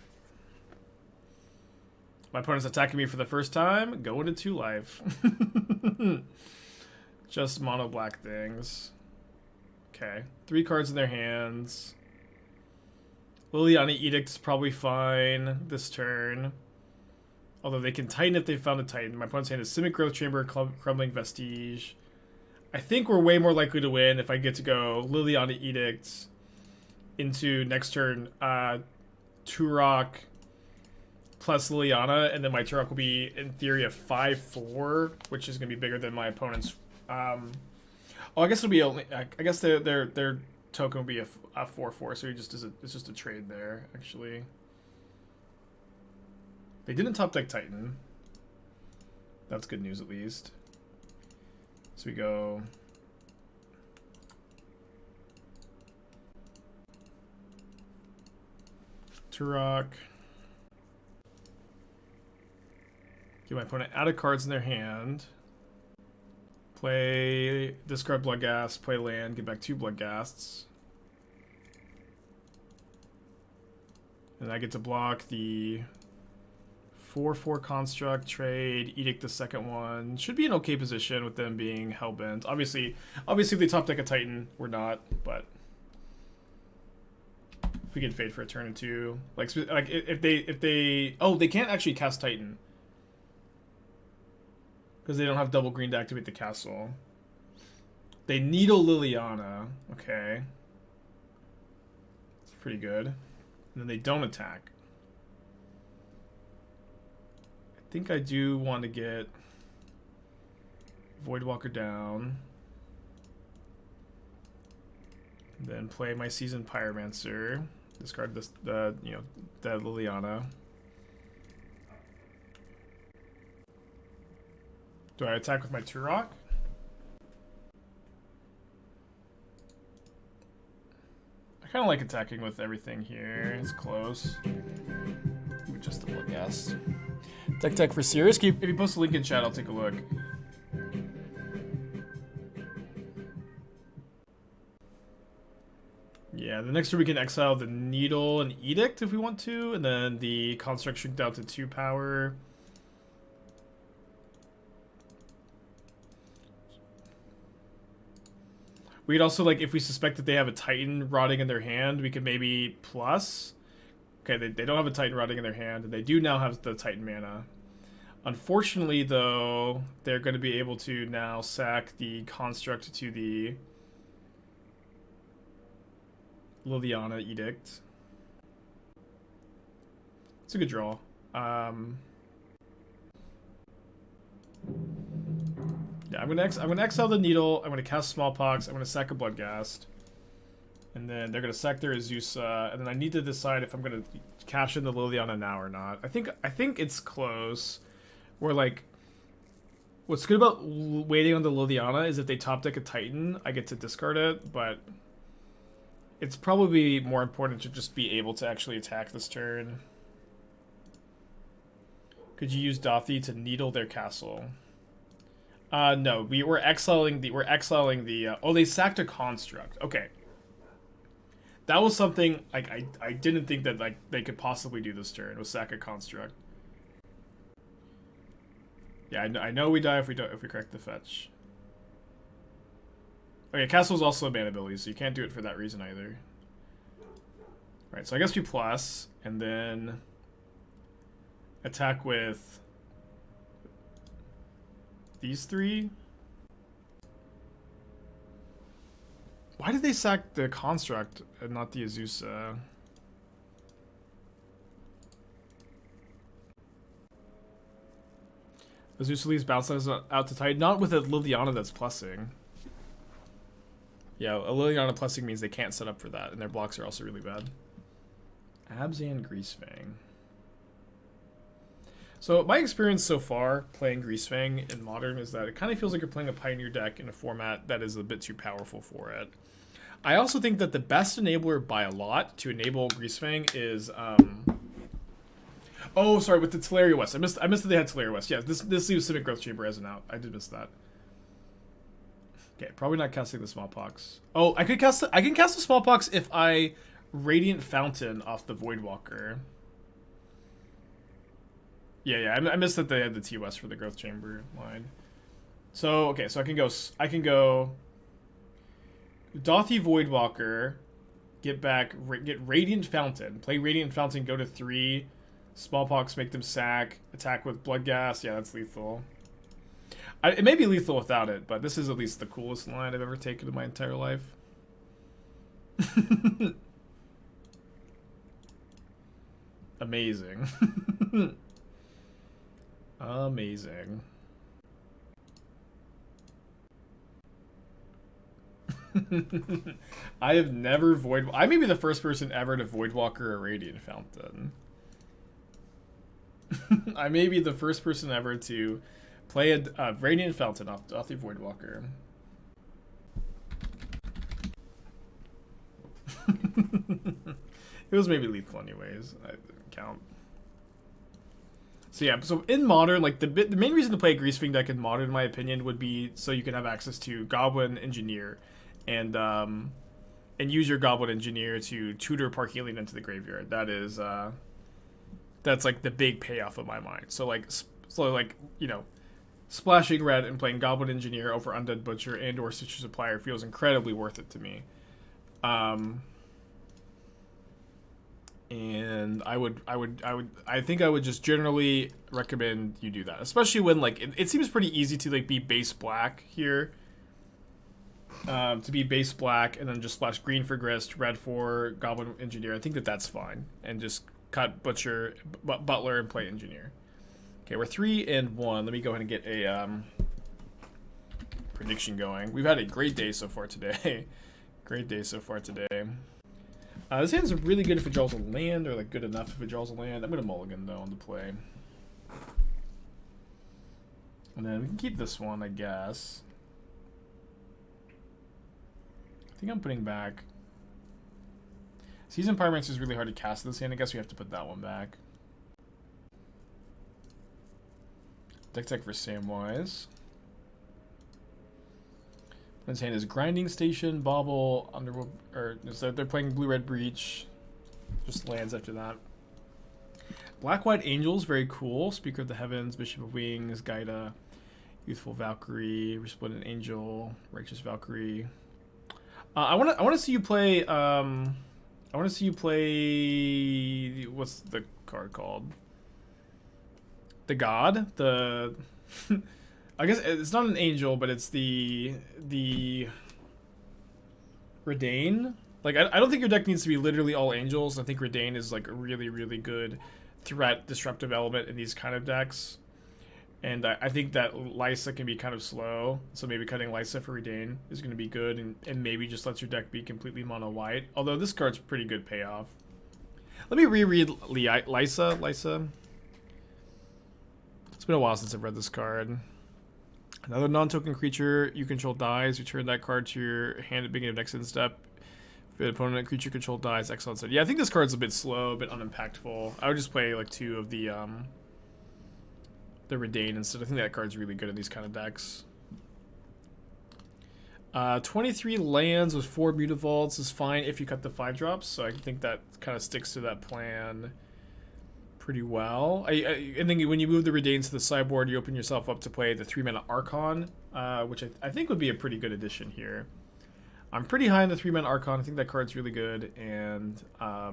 My opponent's attacking me for the first time. Going to 2 life. Just mono black things. Okay, 3 cards in their hands. Liliana Edict is probably fine this turn. Although they can Titan if they found a Titan. My opponent's hand is Simic Growth Chamber, Crumbling Vestige. I think we're way more likely to win if I get to go Liliana Edict into next turn Tourach plus Liliana, and then my Tourach will be, in theory, a 5/4, which is going to be bigger than my opponent's... Oh, I guess it'll be only. I guess their token will be a 4/4, so it's just a trade there. Actually, they didn't top deck Titan. That's good news at least. So we go. Tourach. Give my opponent out of cards in their hand. Play, discard Bloodghast, play land, get back 2 Bloodghasts. And I get to block the 4/4 construct, trade, edict the second one. Should be an okay position with them being hellbent. Obviously if they top deck a Titan, we're not, but if we can fade for a turn or 2. Like if they oh, they can't actually cast Titan. Because they don't have double green to activate the castle. They needle Liliana. Okay. It's pretty good. And then they don't attack. I think I do want to get Voidwalker down. And then play my Seasoned Pyromancer. Discard the Liliana. Do I attack with my Tourach? I kind of like attacking with everything here. It's close. With just the Bloodghast. Tech for serious. If you post a link in chat, I'll take a look. Yeah, Yeah, the next turn we can exile the Needle and Edict if we want to, and then the Construct shrink down to 2 power. We could also, like, if we suspect that they have a Titan rotting in their hand, we could maybe plus. Okay, they don't have a Titan rotting in their hand, and they do now have the Titan mana. Unfortunately, though, they're going to be able to now sack the Construct to the Liliana Edict. It's a good draw. Yeah, I'm gonna exile the Needle. I'm gonna cast Smallpox. I'm gonna sack a Bloodghast, and then they're gonna sack their Azusa. And then I need to decide if I'm gonna cash in the Liliana now or not. I think it's close. Where, like, what's good about waiting on the Liliana is if they top deck a Titan, I get to discard it. But it's probably more important to just be able to actually attack this turn. Could you use Dauthi to needle their castle? No, we're exiling the oh, they sacked a Construct. Okay. That was something like I didn't think that, like, they could possibly do this turn, was sack a Construct. Yeah, I know we die if we correct the fetch. Okay, Castle's also a mana ability, so you can't do it for that reason either. Right, so I guess we plus, and then attack with these 3. Why did they sack the Construct and not the Azusa? Azusa leaves bounces out to Titan, not with a Liliana that's plussing. Yeah, a Liliana plussing means they can't set up for that, and their blocks are also really bad. Abzan Greasefang. So my experience so far playing Greasefang in Modern is that it kind of feels like you're playing a Pioneer deck in a format that is a bit too powerful for it. I also think that the best enabler by a lot to enable Greasefang is oh, sorry, with the Teleria West. I missed that they had Teleria West. Yeah, this leaves Civic Growth Chamber as an out. I did miss that. Okay, probably not casting the Smallpox. Oh, I can cast the Smallpox if I Radiant Fountain off the Voidwalker. Yeah, I missed that they had the T West for the Growth Chamber line. So, okay, so I can go Dauthi Voidwalker, get Radiant Fountain, play Radiant Fountain, go to 3, Smallpox, make them sack, attack with Bloodghast. Yeah, that's lethal. It may be lethal without it, but this is at least the coolest line I've ever taken in my entire life. Amazing. Amazing. I have never I may be the first person ever to Voidwalker a Radiant Fountain. I may be the first person ever to play a Radiant Fountain off the Voidwalker. It was maybe lethal anyways. I didn't count. So yeah, so in Modern, like the main reason to play a Greasefang deck in Modern, in my opinion, would be so you can have access to Goblin Engineer, and use your Goblin Engineer to tutor Parkelion into the graveyard. That is that's like the big payoff of my mind. So like you know, splashing red and playing Goblin Engineer over Undead Butcher and or Stitcher Supplier feels incredibly worth it to me. And I think I would just generally recommend you do that, especially when like it seems pretty easy to like be base black here. To be base black and then just splash green for Grist, red for Goblin Engineer. I think that's fine, and just cut Butcher, Butler, and play Engineer. Okay, we're 3-1. Let me go ahead and get a prediction going. We've had a great day so far today. Great day so far today. This hand's really good if it draws a land, or like good enough if it draws a land. I'm gonna mulligan though on the play. And then we can keep this one, I guess. I think I'm putting back. Seasoned Pyromancer is really hard to cast this hand. I guess we have to put that one back. Deck tech for Samwise. His hand is Grinding Station, Bauble, Underworld, or so they're playing Blue-Red Breach. Just lands after that. Black-White Angels, very cool. Speaker of the Heavens, Bishop of Wings, Gaida, Youthful Valkyrie, Resplendent Angel, Righteous Valkyrie. I want to see you play. I want to see you play. What's the card called? The God. The. I guess it's not an angel, but it's the Redain. Like I don't think your deck needs to be literally all angels. I think Redain is like a really, really good threat disruptive element in these kind of decks. And I think that Lysa can be kind of slow, so maybe cutting Lysa for Redain is going to be good, and maybe just lets your deck be completely mono-white. Although this card's pretty good payoff. Let me reread Lysa. It's been a while since I've read this card. Another non-token creature you control dies. Return that card to your hand at the beginning of next end step. If an opponent creature control dies, excellent. Yeah, I think this card's a bit slow, a bit unimpactful. I would just play like 2 of the Redain instead. I think that card's really good in these kind of decks. 23 lands with 4 Mutavaults is fine if you cut the 5-drops, so I think that kind of sticks to that plan pretty well. I think when you move the Redains to the sideboard, you open yourself up to play the 3-mana Archon, which I think would be a pretty good addition here. I'm pretty high in the 3-mana Archon. I think that card's really good, and I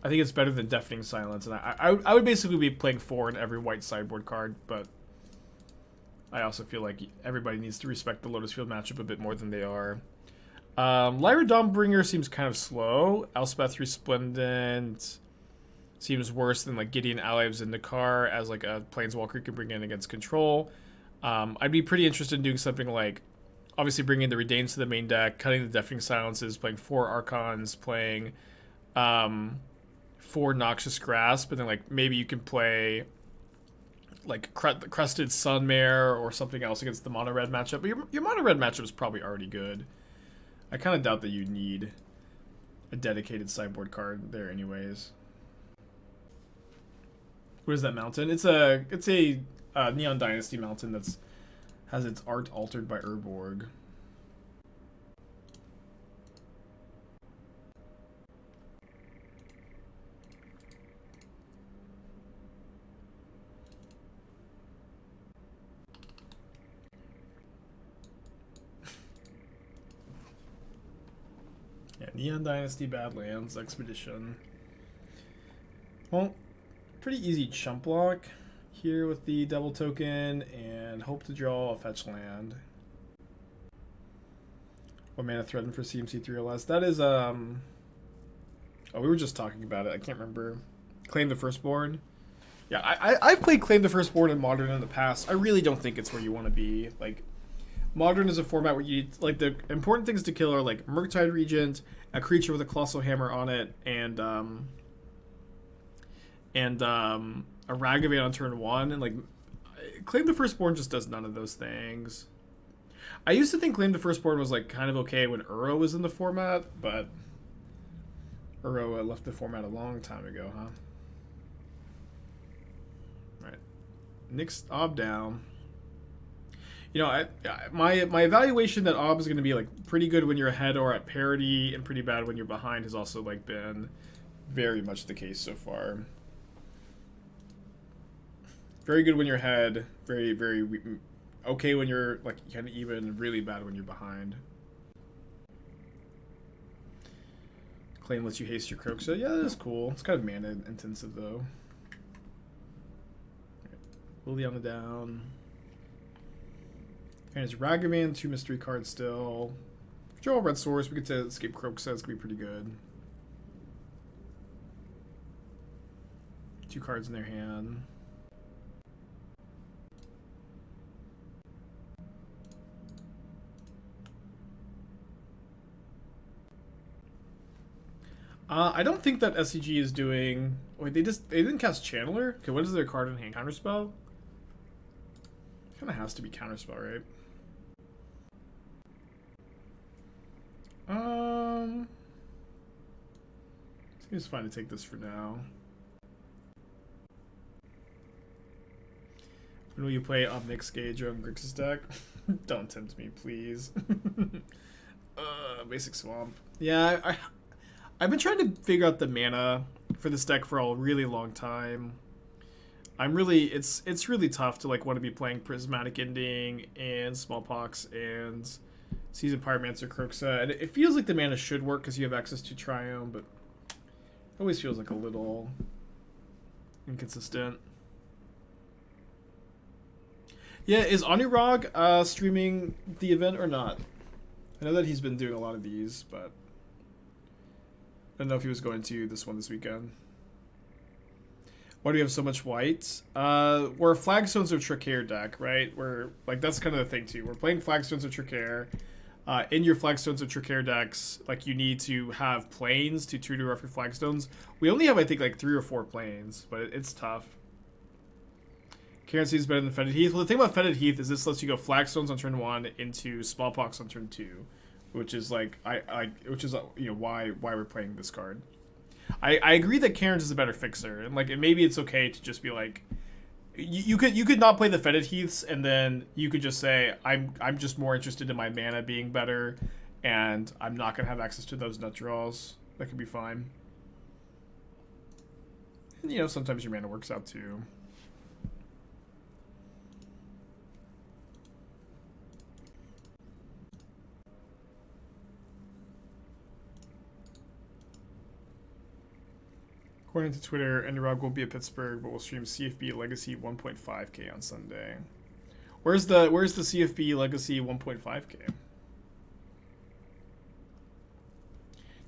think it's better than Deafening Silence, and I would basically be playing 4 in every white sideboard card, but I also feel like everybody needs to respect the Lotus Field matchup a bit more than they are. Lyra Dawnbringer seems kind of slow. Elspeth Resplendent seems worse than like Gideon Ally of Zendikar as like a Planeswalker you can bring in against control. I'd be pretty interested in doing something like obviously bringing the Redains to the main deck, cutting the Deafening Silences, playing 4 Archons, playing 4 Noxious Grasp, but then like maybe you can play like Crested Sunmare or something else against the mono red matchup. But your mono red matchup is probably already good. I kind of doubt that you need a dedicated sideboard card there, anyways. What is that mountain? It's a Neon Dynasty mountain that's has its art altered by Urborg. Yeah, Neon Dynasty Badlands Expedition. Well, pretty easy chump block here with the double token and hope to draw a fetch land. 1 mana threaten for CMC 3 or less. That is oh, we were just talking about it. I can't remember. Claim the Firstborn. Yeah, I've played Claim the Firstborn in Modern in the past. I really don't think it's where you want to be. Like, Modern is a format where you like the important things to kill are like Murktide Regent, a creature with a Colossal Hammer on it, and a Ragavan on turn 1, and like Claim the Firstborn just does none of those things. I used to think Claim the Firstborn was like kind of okay when Uro was in the format, but Uro left the format a long time ago, huh? Right, Nyx Ob down. You know, my evaluation that Ob is going to be like pretty good when you're ahead or at parity, and pretty bad when you're behind has also like been very much the case so far. Very good when you're ahead, very, very okay when you're like kind of even, really bad when you're behind. Claim lets you haste your Kroxa. Yeah, that is cool. It's kind of mana intensive though. Liliana down. And it's Ragavan, 2 mystery cards still. If we draw a red source, we get to escape Kroxa. It's gonna be pretty good. 2 cards in their hand. I don't think that SCG is doing. Wait, they didn't cast Channeler. Okay, what is their card in hand? Counterspell. Kind of has to be Counterspell, right? Seems fine to take this for now. When will you play Ob Nixilis on Grixis deck? Don't tempt me, please. Basic Swamp. Yeah, I've been trying to figure out the mana for this deck for a really long time. It's really tough to like want to be playing Prismatic Ending and Smallpox and Seasoned Pyromancer Kroxa, and it feels like the mana should work because you have access to Triome, but it always feels like a little inconsistent. Yeah, is Anurag streaming the event or not? I know that he's been doing a lot of these, but I don't know if he was going to this one this weekend. Why do we have so much white? We're a Flagstones of Trokair deck, right? We're like that's kind of the thing too. We're playing Flagstones of Trokair. In your Flagstones of Trokair decks, like you need to have planes to tutor off your Flagstones. We only have I think like 3 or 4 planes, but it's tough. Currency is better than Fetid Heath. Well, the thing about Fetid Heath is this lets you go Flagstones on turn 1 into Smallpox on turn 2, which is like which is you know why we're playing this card. I agree that Cairns is a better fixer, and like maybe it's okay to just be like, you could not play the Fetid Heaths, and then you could just say I'm just more interested in my mana being better, and I'm not gonna have access to those nut draws. That could be fine. And you know sometimes your mana works out too. According to Twitter, Enderog won't be at Pittsburgh, but will stream CFB Legacy 1.5K on Sunday. Where's the CFB Legacy 1.5K?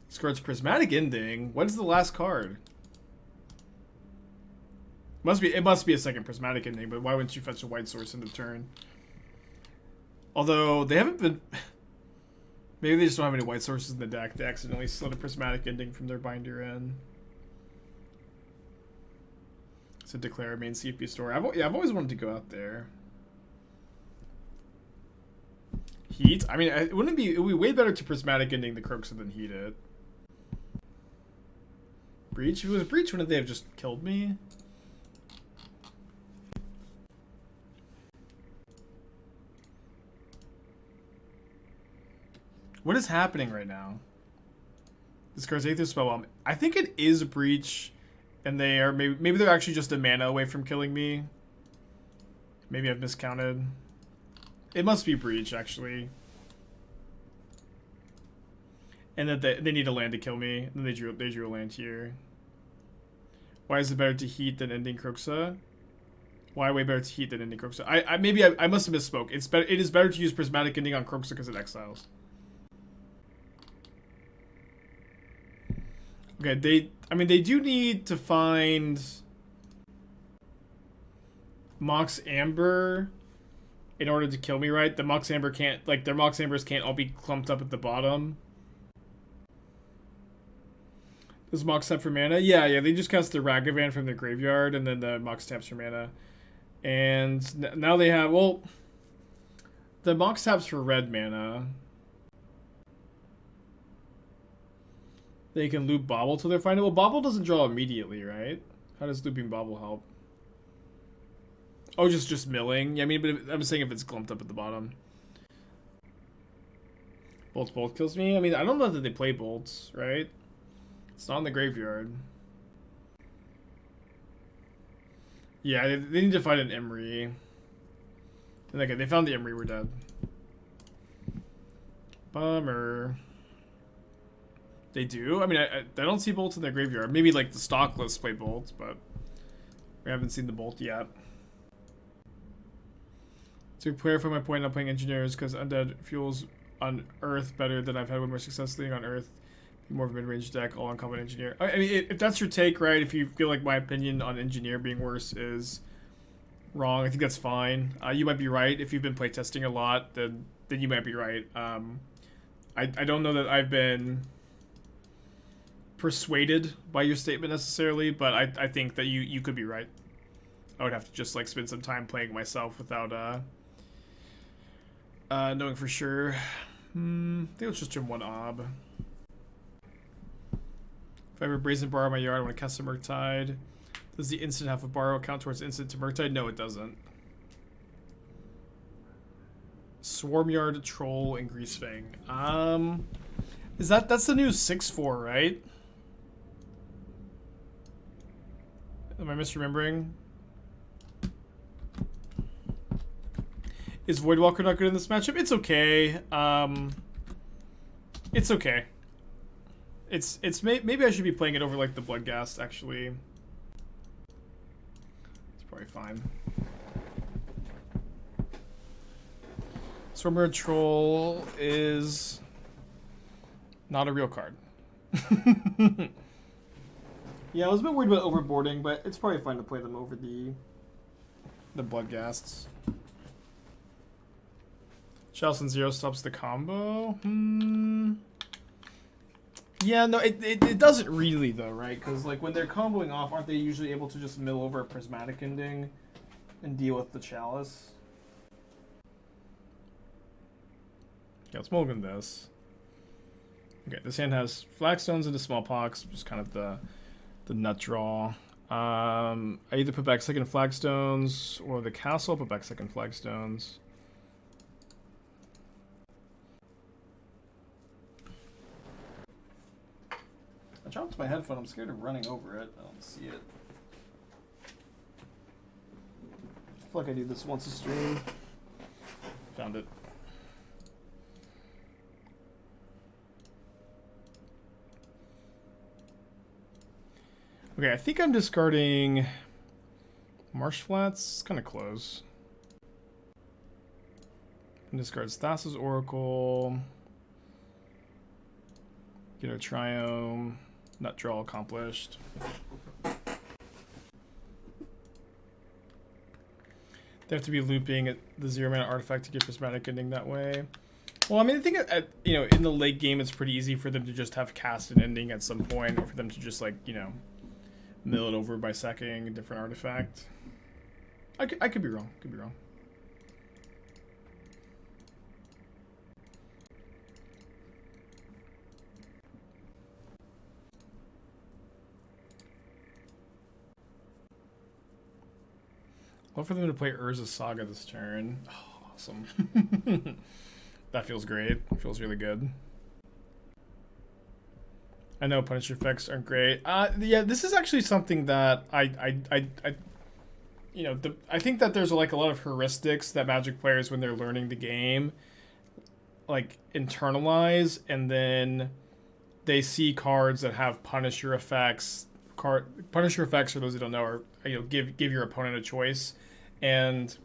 This card's Prismatic Ending. What is the last card? It must be a second Prismatic Ending, but why wouldn't you fetch a white source into turn? Although they haven't been. Maybe they just don't have any white sources in the deck. They accidentally slid a Prismatic Ending from their binder in. To declare a main CFP store. I've always wanted to go out there. Heat? I mean, it would be way better to Prismatic Ending the Kroxa than heat it. Breach? If it was Breach, wouldn't they have just killed me? What is happening right now? This card's Aether Spellbomb. I think it is Breach. And they are maybe they're actually just a mana away from killing me. Maybe I've miscounted. It must be Breach actually. And that they need a land to kill me. And then they drew a land here. Why is it better to heat than ending Kroxa? Why way better to heat than ending Kroxa? I must have misspoke. It is better to use Prismatic Ending on Kroxa because it exiles. Okay, they do need to find Mox Amber in order to kill me, right? The Mox Amber can't, like, their Mox Ambers can't all be clumped up at the bottom. Does Mox tap for mana? Yeah, they just cast the Ragavan from their graveyard, and then the Mox taps for mana. And now they have, well, the Mox taps for red mana. They can loop Bobble till they're fine. Well, Bobble doesn't draw immediately, right? How does looping Bobble help? Oh, just milling. Yeah, I mean, but I'm saying if it's clumped up at the bottom. Bolt kills me. I mean, I don't know that they play bolts, right? It's not in the graveyard. Yeah, they need to find an Emery. And okay, they found the Emery. We're dead. Bummer. They do? I mean, I don't see bolts in their graveyard. Maybe, like, the stock lists play bolts, but we haven't seen the bolt yet. To clarify my point, I'm playing engineers because undead fuels on Earth better than I've had one more successfully on Earth. More of a mid-range deck, all uncommon engineer. I mean, if that's your take, right? If you feel like my opinion on engineer being worse is wrong, I think that's fine. You might be right. If you've been playtesting a lot, then you might be right. I don't know that I've been persuaded by your statement necessarily, but I think that you could be right. I would have to just like spend some time playing myself without knowing for sure. I think let's just turn one Ob. If I ever brazen borrow my yard, I want to cast a Murktide. Does the instant have a borrow count towards instant to Murktide? No, it doesn't. Swarmyard, Troll, and Greasefang. That's the new 6/4, right? Am I misremembering? Is Voidwalker not good in this matchup? It's okay. It's okay. Maybe I should be playing it over like the Bloodghast actually. It's probably fine. Swarmer Troll is not a real card. Yeah, I was a bit worried about overboarding, but it's probably fine to play them over the Bloodghasts. Chalice and 0 stops the combo. Yeah, no, it doesn't really though, right? Because like when they're comboing off, aren't they usually able to just mill over a Prismatic Ending and deal with the Chalice? Yeah, let's mulligan this. Okay, this hand has Flagstones into Smallpox, just kind of the nut draw. I either put back second Flagstones or the castle, put back second Flagstones. I dropped my headphone. I'm scared of running over it. I don't see it. I feel like I do this once a stream. Found it. Okay, I think I'm discarding Marsh Flats. It's kind of close. And discards Thassa's Oracle. Get a Triome. Nut draw accomplished. They have to be looping at the 0-mana artifact to get Prismatic Ending that way. Well, I mean, I think you know, in the late game, it's pretty easy for them to just have cast an ending at some point, or for them to just like, you know, mill it over by sacking a different artifact. I could be wrong. Could be wrong. Love for them to play Urza's Saga this turn. Oh, awesome. That feels great. It feels really good. I know Punisher effects aren't great. Yeah, this is actually something that you know, I think that there's like a lot of heuristics that Magic players, when they're learning the game, like internalize, and then they see cards that have Punisher effects. Punisher effects, for those who don't know, are, you know, give your opponent a choice, and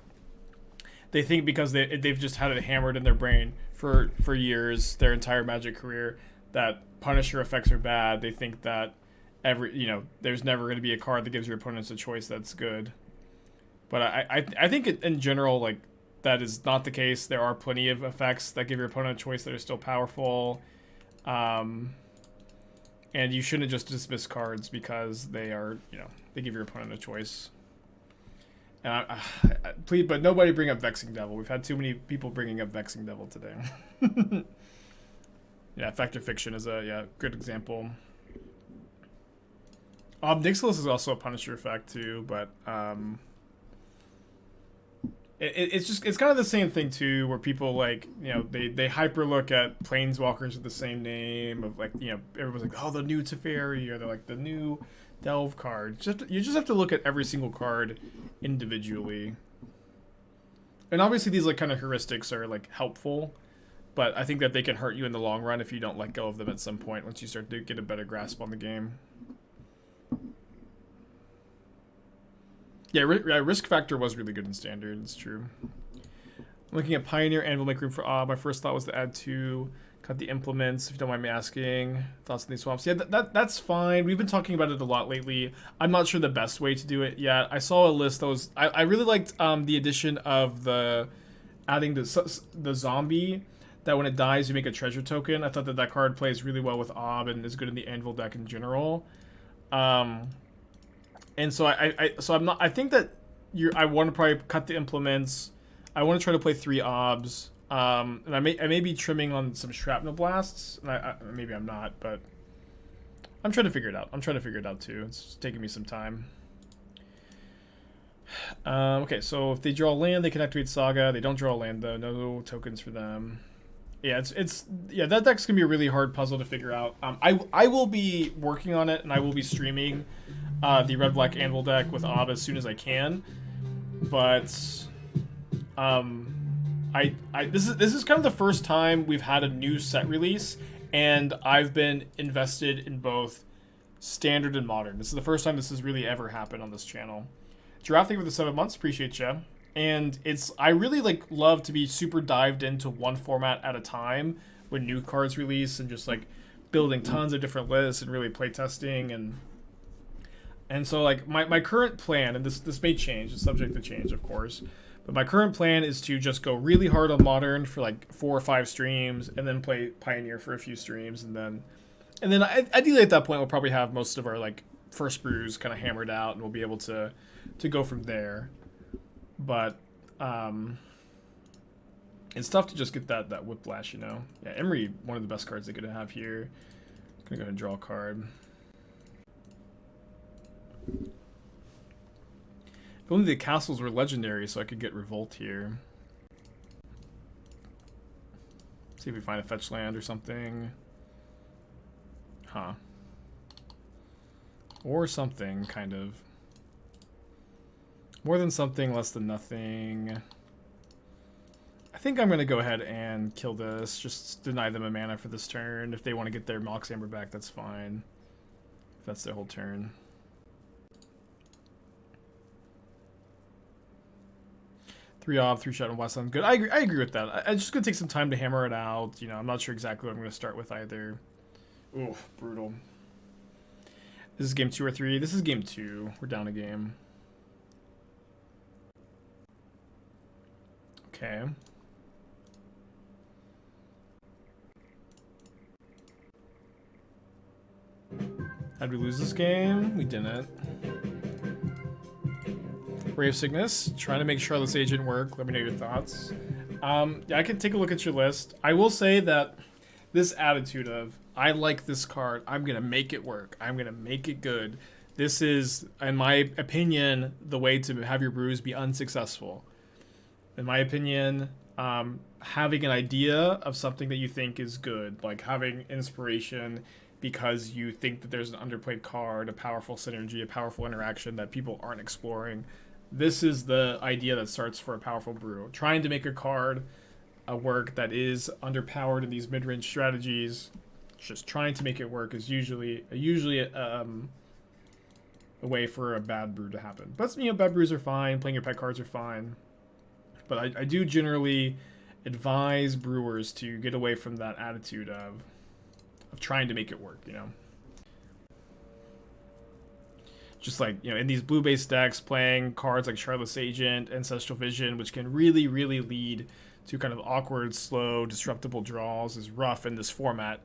they think because they've just had it hammered in their brain for years, their entire Magic career, that Punisher effects are bad. They think that there's never going to be a card that gives your opponents a choice that's good. But I think in general, like, that is not the case. There are plenty of effects that give your opponent a choice that are still powerful. And you shouldn't just dismiss cards because they are, you know, they give your opponent a choice. And please, but nobody bring up Vexing Devil. We've had too many people bringing up Vexing Devil today. Yeah, Fact or Fiction is a good example. Ob Nixilis is also a Punisher effect too, but it's kind of the same thing too, where people, like, you know, they hyper look at Planeswalkers with the same name of, like, you know, everyone's like, oh, the new Teferi, or they're like the new Delve card. You just have to look at every single card individually. And obviously these, like, kind of heuristics are, like, helpful, but I think that they can hurt you in the long run if you don't let go of them at some point once you start to get a better grasp on the game. Yeah, risk factor was really good in Standard. It's true. Looking at Pioneer, Anvil, make room for my first thought was to add 2, cut the implements, if you don't mind me asking. Thoughts on these swamps? Yeah, that's fine. We've been talking about it a lot lately. I'm not sure the best way to do it yet. I saw a list that was... I really liked the addition of adding the zombie, that when it dies, you make a treasure token. I thought that card plays really well with Ob and is good in the Anvil deck in general. And so I think that I want to probably cut the implements. I want to try to play 3 Obs. And I may be trimming on some Shrapnel Blasts. And maybe I'm not, but I'm trying to figure it out. I'm trying to figure it out too. It's taking me some time. Okay, so if they draw land, they can activate Saga. They don't draw land though. No tokens for them. Yeah, yeah, that deck's gonna be a really hard puzzle to figure out. I will be working on it and I will be streaming the red black anvil deck with Ob as soon as I can. But this is kind of the first time we've had a new set release, and I've been invested in both standard and modern. This is the first time this has really ever happened on this channel. Giraffe, thank you for the 7 months, appreciate you. And I really like love to be super dived into one format at a time when new cards release, and just like building tons of different lists and really play testing and so like my current plan, and this may change, it's subject to change of course, but my current plan is to just go really hard on modern for like 4 or 5 streams, and then play Pioneer for a few streams, and then ideally at that point we'll probably have most of our like first brews kind of hammered out, and we'll be able to go from there. But it's tough to just get that whiplash, you know. Yeah, Emery, one of the best cards they could have here. Gonna go ahead and draw a card. If only the castles were legendary, so I could get Revolt here. See if we find a fetch land or something. Huh. Or something, kind of. More than something, less than nothing. I think I'm going to go ahead and kill this. Just deny them a mana for this turn. If they want to get their Mox Amber back, that's fine. If that's their whole turn. Three Ob, 3 Shot, and West End. Good. I agree with that. I'm just going to take some time to hammer it out. You know, I'm not sure exactly what I'm going to start with either. Ooh, brutal. This is game 2 or 3. This is game 2. We're down a game. Okay. How'd we lose this game? We didn't. Ray of Cygnus, trying to make Charlotte's Agent work. Let me know your thoughts. Yeah, I can take a look at your list. I will say that this attitude of, I like this card, I'm going to make it work, I'm going to make it good. This is, in my opinion, the way to have your brews be unsuccessful. In my opinion, having an idea of something that you think is good, like having inspiration because you think that there's an underplayed card, a powerful synergy, a powerful interaction that people aren't exploring. This is the idea that starts for a powerful brew. Trying to make a card work that is underpowered in these mid-range strategies, just trying to make it work is usually a way for a bad brew to happen. But, you know, bad brews are fine, playing your pet cards are fine. But I do generally advise brewers to get away from that attitude of trying to make it work, you know. Just like, you know, in these blue-based decks, playing cards like Charlotte's Agent, Ancestral Vision, which can really, really lead to kind of awkward, slow, disruptible draws, is rough in this format.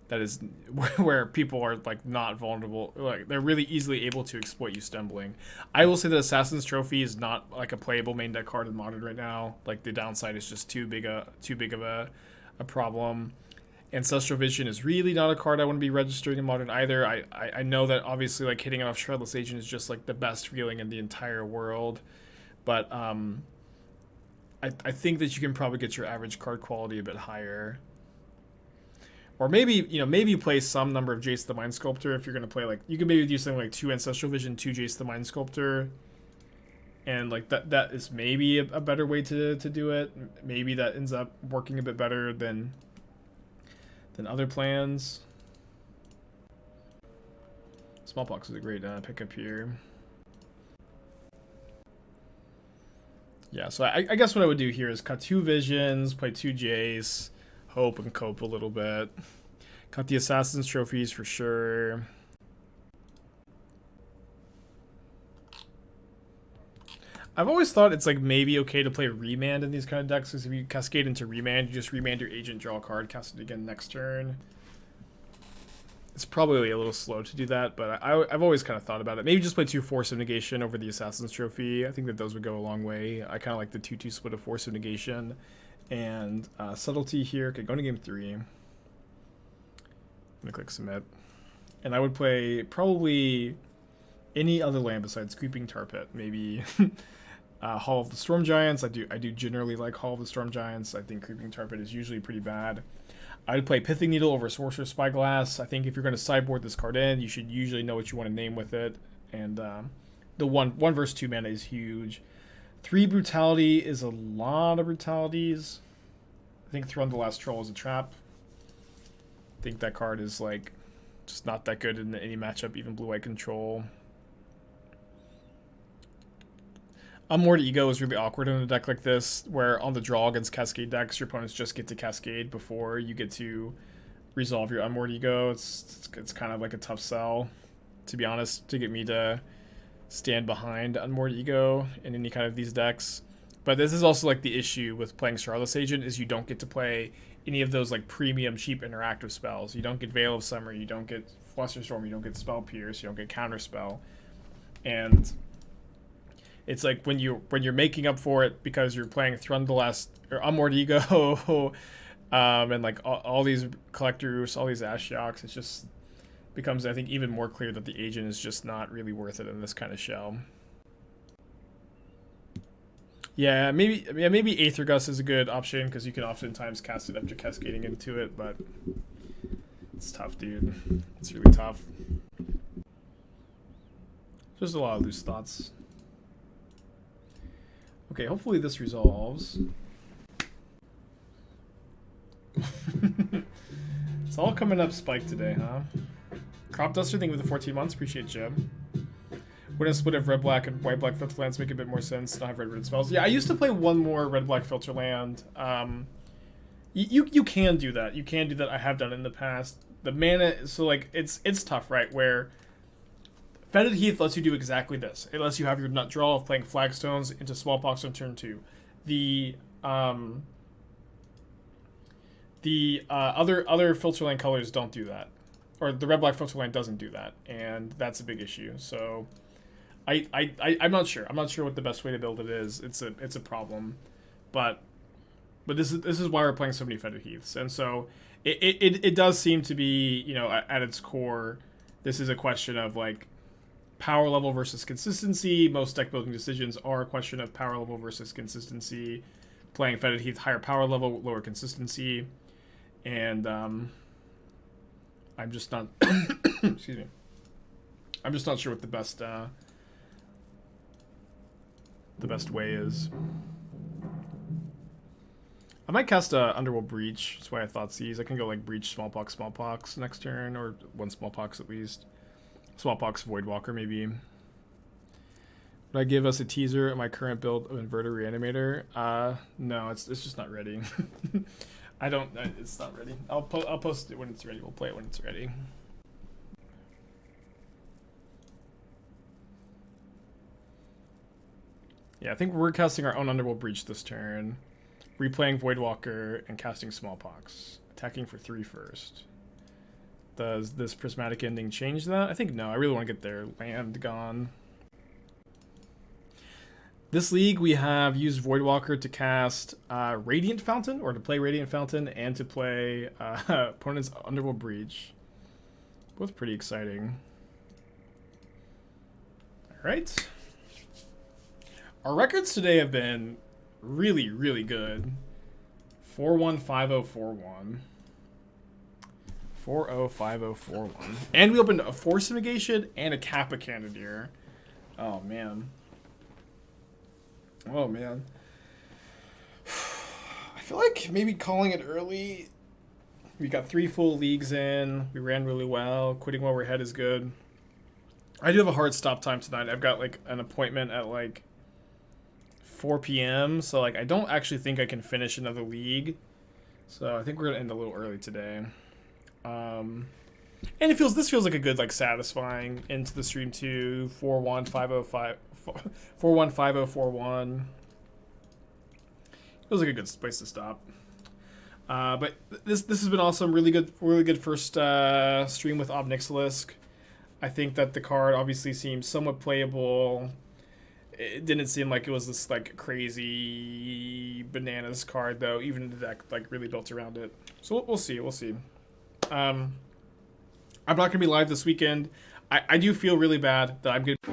That is where people are like not vulnerable, like they're really easily able to exploit you stumbling. I will say that Assassin's Trophy is not like a playable main deck card in Modern right now. Like the downside is just too big of a problem. Ancestral Vision is really not a card I want to be registering in Modern either. I know that obviously like hitting off Shredless Agent is just like the best feeling in the entire world, but I think that you can probably get your average card quality a bit higher. Or maybe, you know, maybe play some number of Jace the Mind Sculptor if you're going to play, like, you can maybe do something like 2 Ancestral Vision, 2 Jace the Mind Sculptor. And, like, that is maybe a better way to do it. Maybe that ends up working a bit better than other plans. Smallpox is a great pickup here. Yeah, so I guess what I would do here is cut 2 Visions, play 2 Jace, hope and cope a little bit. Cut the Assassin's Trophies for sure. I've always thought it's like maybe okay to play Remand in these kind of decks, because if you cascade into Remand, you just Remand your Agent, draw a card, cast it again next turn. It's probably a little slow to do that, but I've always kind of thought about it. Maybe just play 2 Force of Negation over the Assassin's Trophy. I think that those would go a long way. I kind of like the 2-2 split of Force of Negation. And Subtlety here. Okay, going to game 3. I'm going to click Submit. And I would play probably any other land besides Creeping Tar Pit. Maybe Hall of the Storm Giants. I do generally like Hall of the Storm Giants. I think Creeping Tarpon is usually pretty bad. I'd play Pithing Needle over Sorcerer's Spyglass. I think if you're going to sideboard this card in, you should usually know what you want to name with it. And the 1 versus 2 mana is huge. 3 Brutality is a lot of brutalities. I think Throne the Last Troll is a trap. I think that card is like just not that good in any matchup, even blue-white control. Unmoored Ego is really awkward in a deck like this, where on the draw against Cascade decks, your opponents just get to Cascade before you get to resolve your Unmoored Ego. It's kind of like a tough sell, to be honest, to get me to stand behind Unmoored Ego in any kind of these decks. But this is also like the issue with playing Starless Agent, is you don't get to play any of those like premium cheap interactive spells. You don't get Veil of Summer, you don't get Flusterstorm, you don't get Spell Pierce, you don't get Counterspell. And it's like when you're making up for it because you're playing Throne the Last or Unmoored Ego and like all these Collectors, all these Ashioks, it just becomes, I think, even more clear that the agent is just not really worth it in this kind of shell. Yeah, maybe Aethergust is a good option because you can oftentimes cast it after cascading into it, but it's tough, dude. It's really tough. There's a lot of loose thoughts. Okay, hopefully this resolves. It's all coming up spike today, huh? Crop Duster thing with the 14 months. Appreciate Jim. Wouldn't a split of red black and white black filter lands make a bit more sense? Not have red spells. Yeah, I used to play one more red black filter land. You can do that. You can do that. I have done it in the past. The mana, so like it's tough, right? Where Fetid Heath lets you do exactly this. It lets you have your nut draw of playing Flagstones into Smallpox on turn 2. The other filter land colors don't do that, or the red black filter land doesn't do that, and that's a big issue. So I'm not sure. I'm not sure what the best way to build it is. It's a problem, but this is why we're playing so many Fetid Heaths, and so it does seem to be, you know, at its core, this is a question of like power level versus consistency. Most deck building decisions are a question of power level versus consistency. Playing Fetid Heath, higher power level, lower consistency, and I'm just not excuse me. I'm just not sure what the best way is. I might cast a Underworld Breach. That's why I thought Thoughtseize. I can go like Breach, Smallpox next turn, or one Smallpox at least. Smallpox, Voidwalker maybe. Would I give us a teaser of my current build of Inverter Reanimator? No, it's just not ready. It's not ready. I'll post it when it's ready. We'll play it when it's ready. Yeah, I think we're casting our own Underworld Breach this turn. Replaying Voidwalker and casting Smallpox. Attacking for 3 first. Does this Prismatic Ending change that? I think no. I really want to get their land gone. This league, we have used Voidwalker to cast Radiant Fountain, or to play Radiant Fountain, and to play opponent's Underworld Breach. Both pretty exciting. Alright. Our records today have been really, really good. 4-1-5-0-4-1. 4-0-5-0-4-1. And we opened a Force Negation and a Kappa Cannoneer. Oh, man. Oh, man. I feel like maybe calling it early. We got 3 full leagues in. We ran really well. Quitting while we're ahead is good. I do have a hard stop time tonight. I've got like an appointment at like 4 p.m. So like I don't actually think I can finish another league. So I think we're gonna end a little early today. And this feels like a good, like, satisfying into the stream too. 4-1-5-0-4-1. Feels like a good place to stop. But this has been awesome. Really good first stream with Ob Nixilis. I think that the card obviously seems somewhat playable. It didn't seem like it was this like crazy bananas card though. Even the deck like really built around it. So we'll see. I'm not going to be live this weekend. I do feel really bad that I'm going to...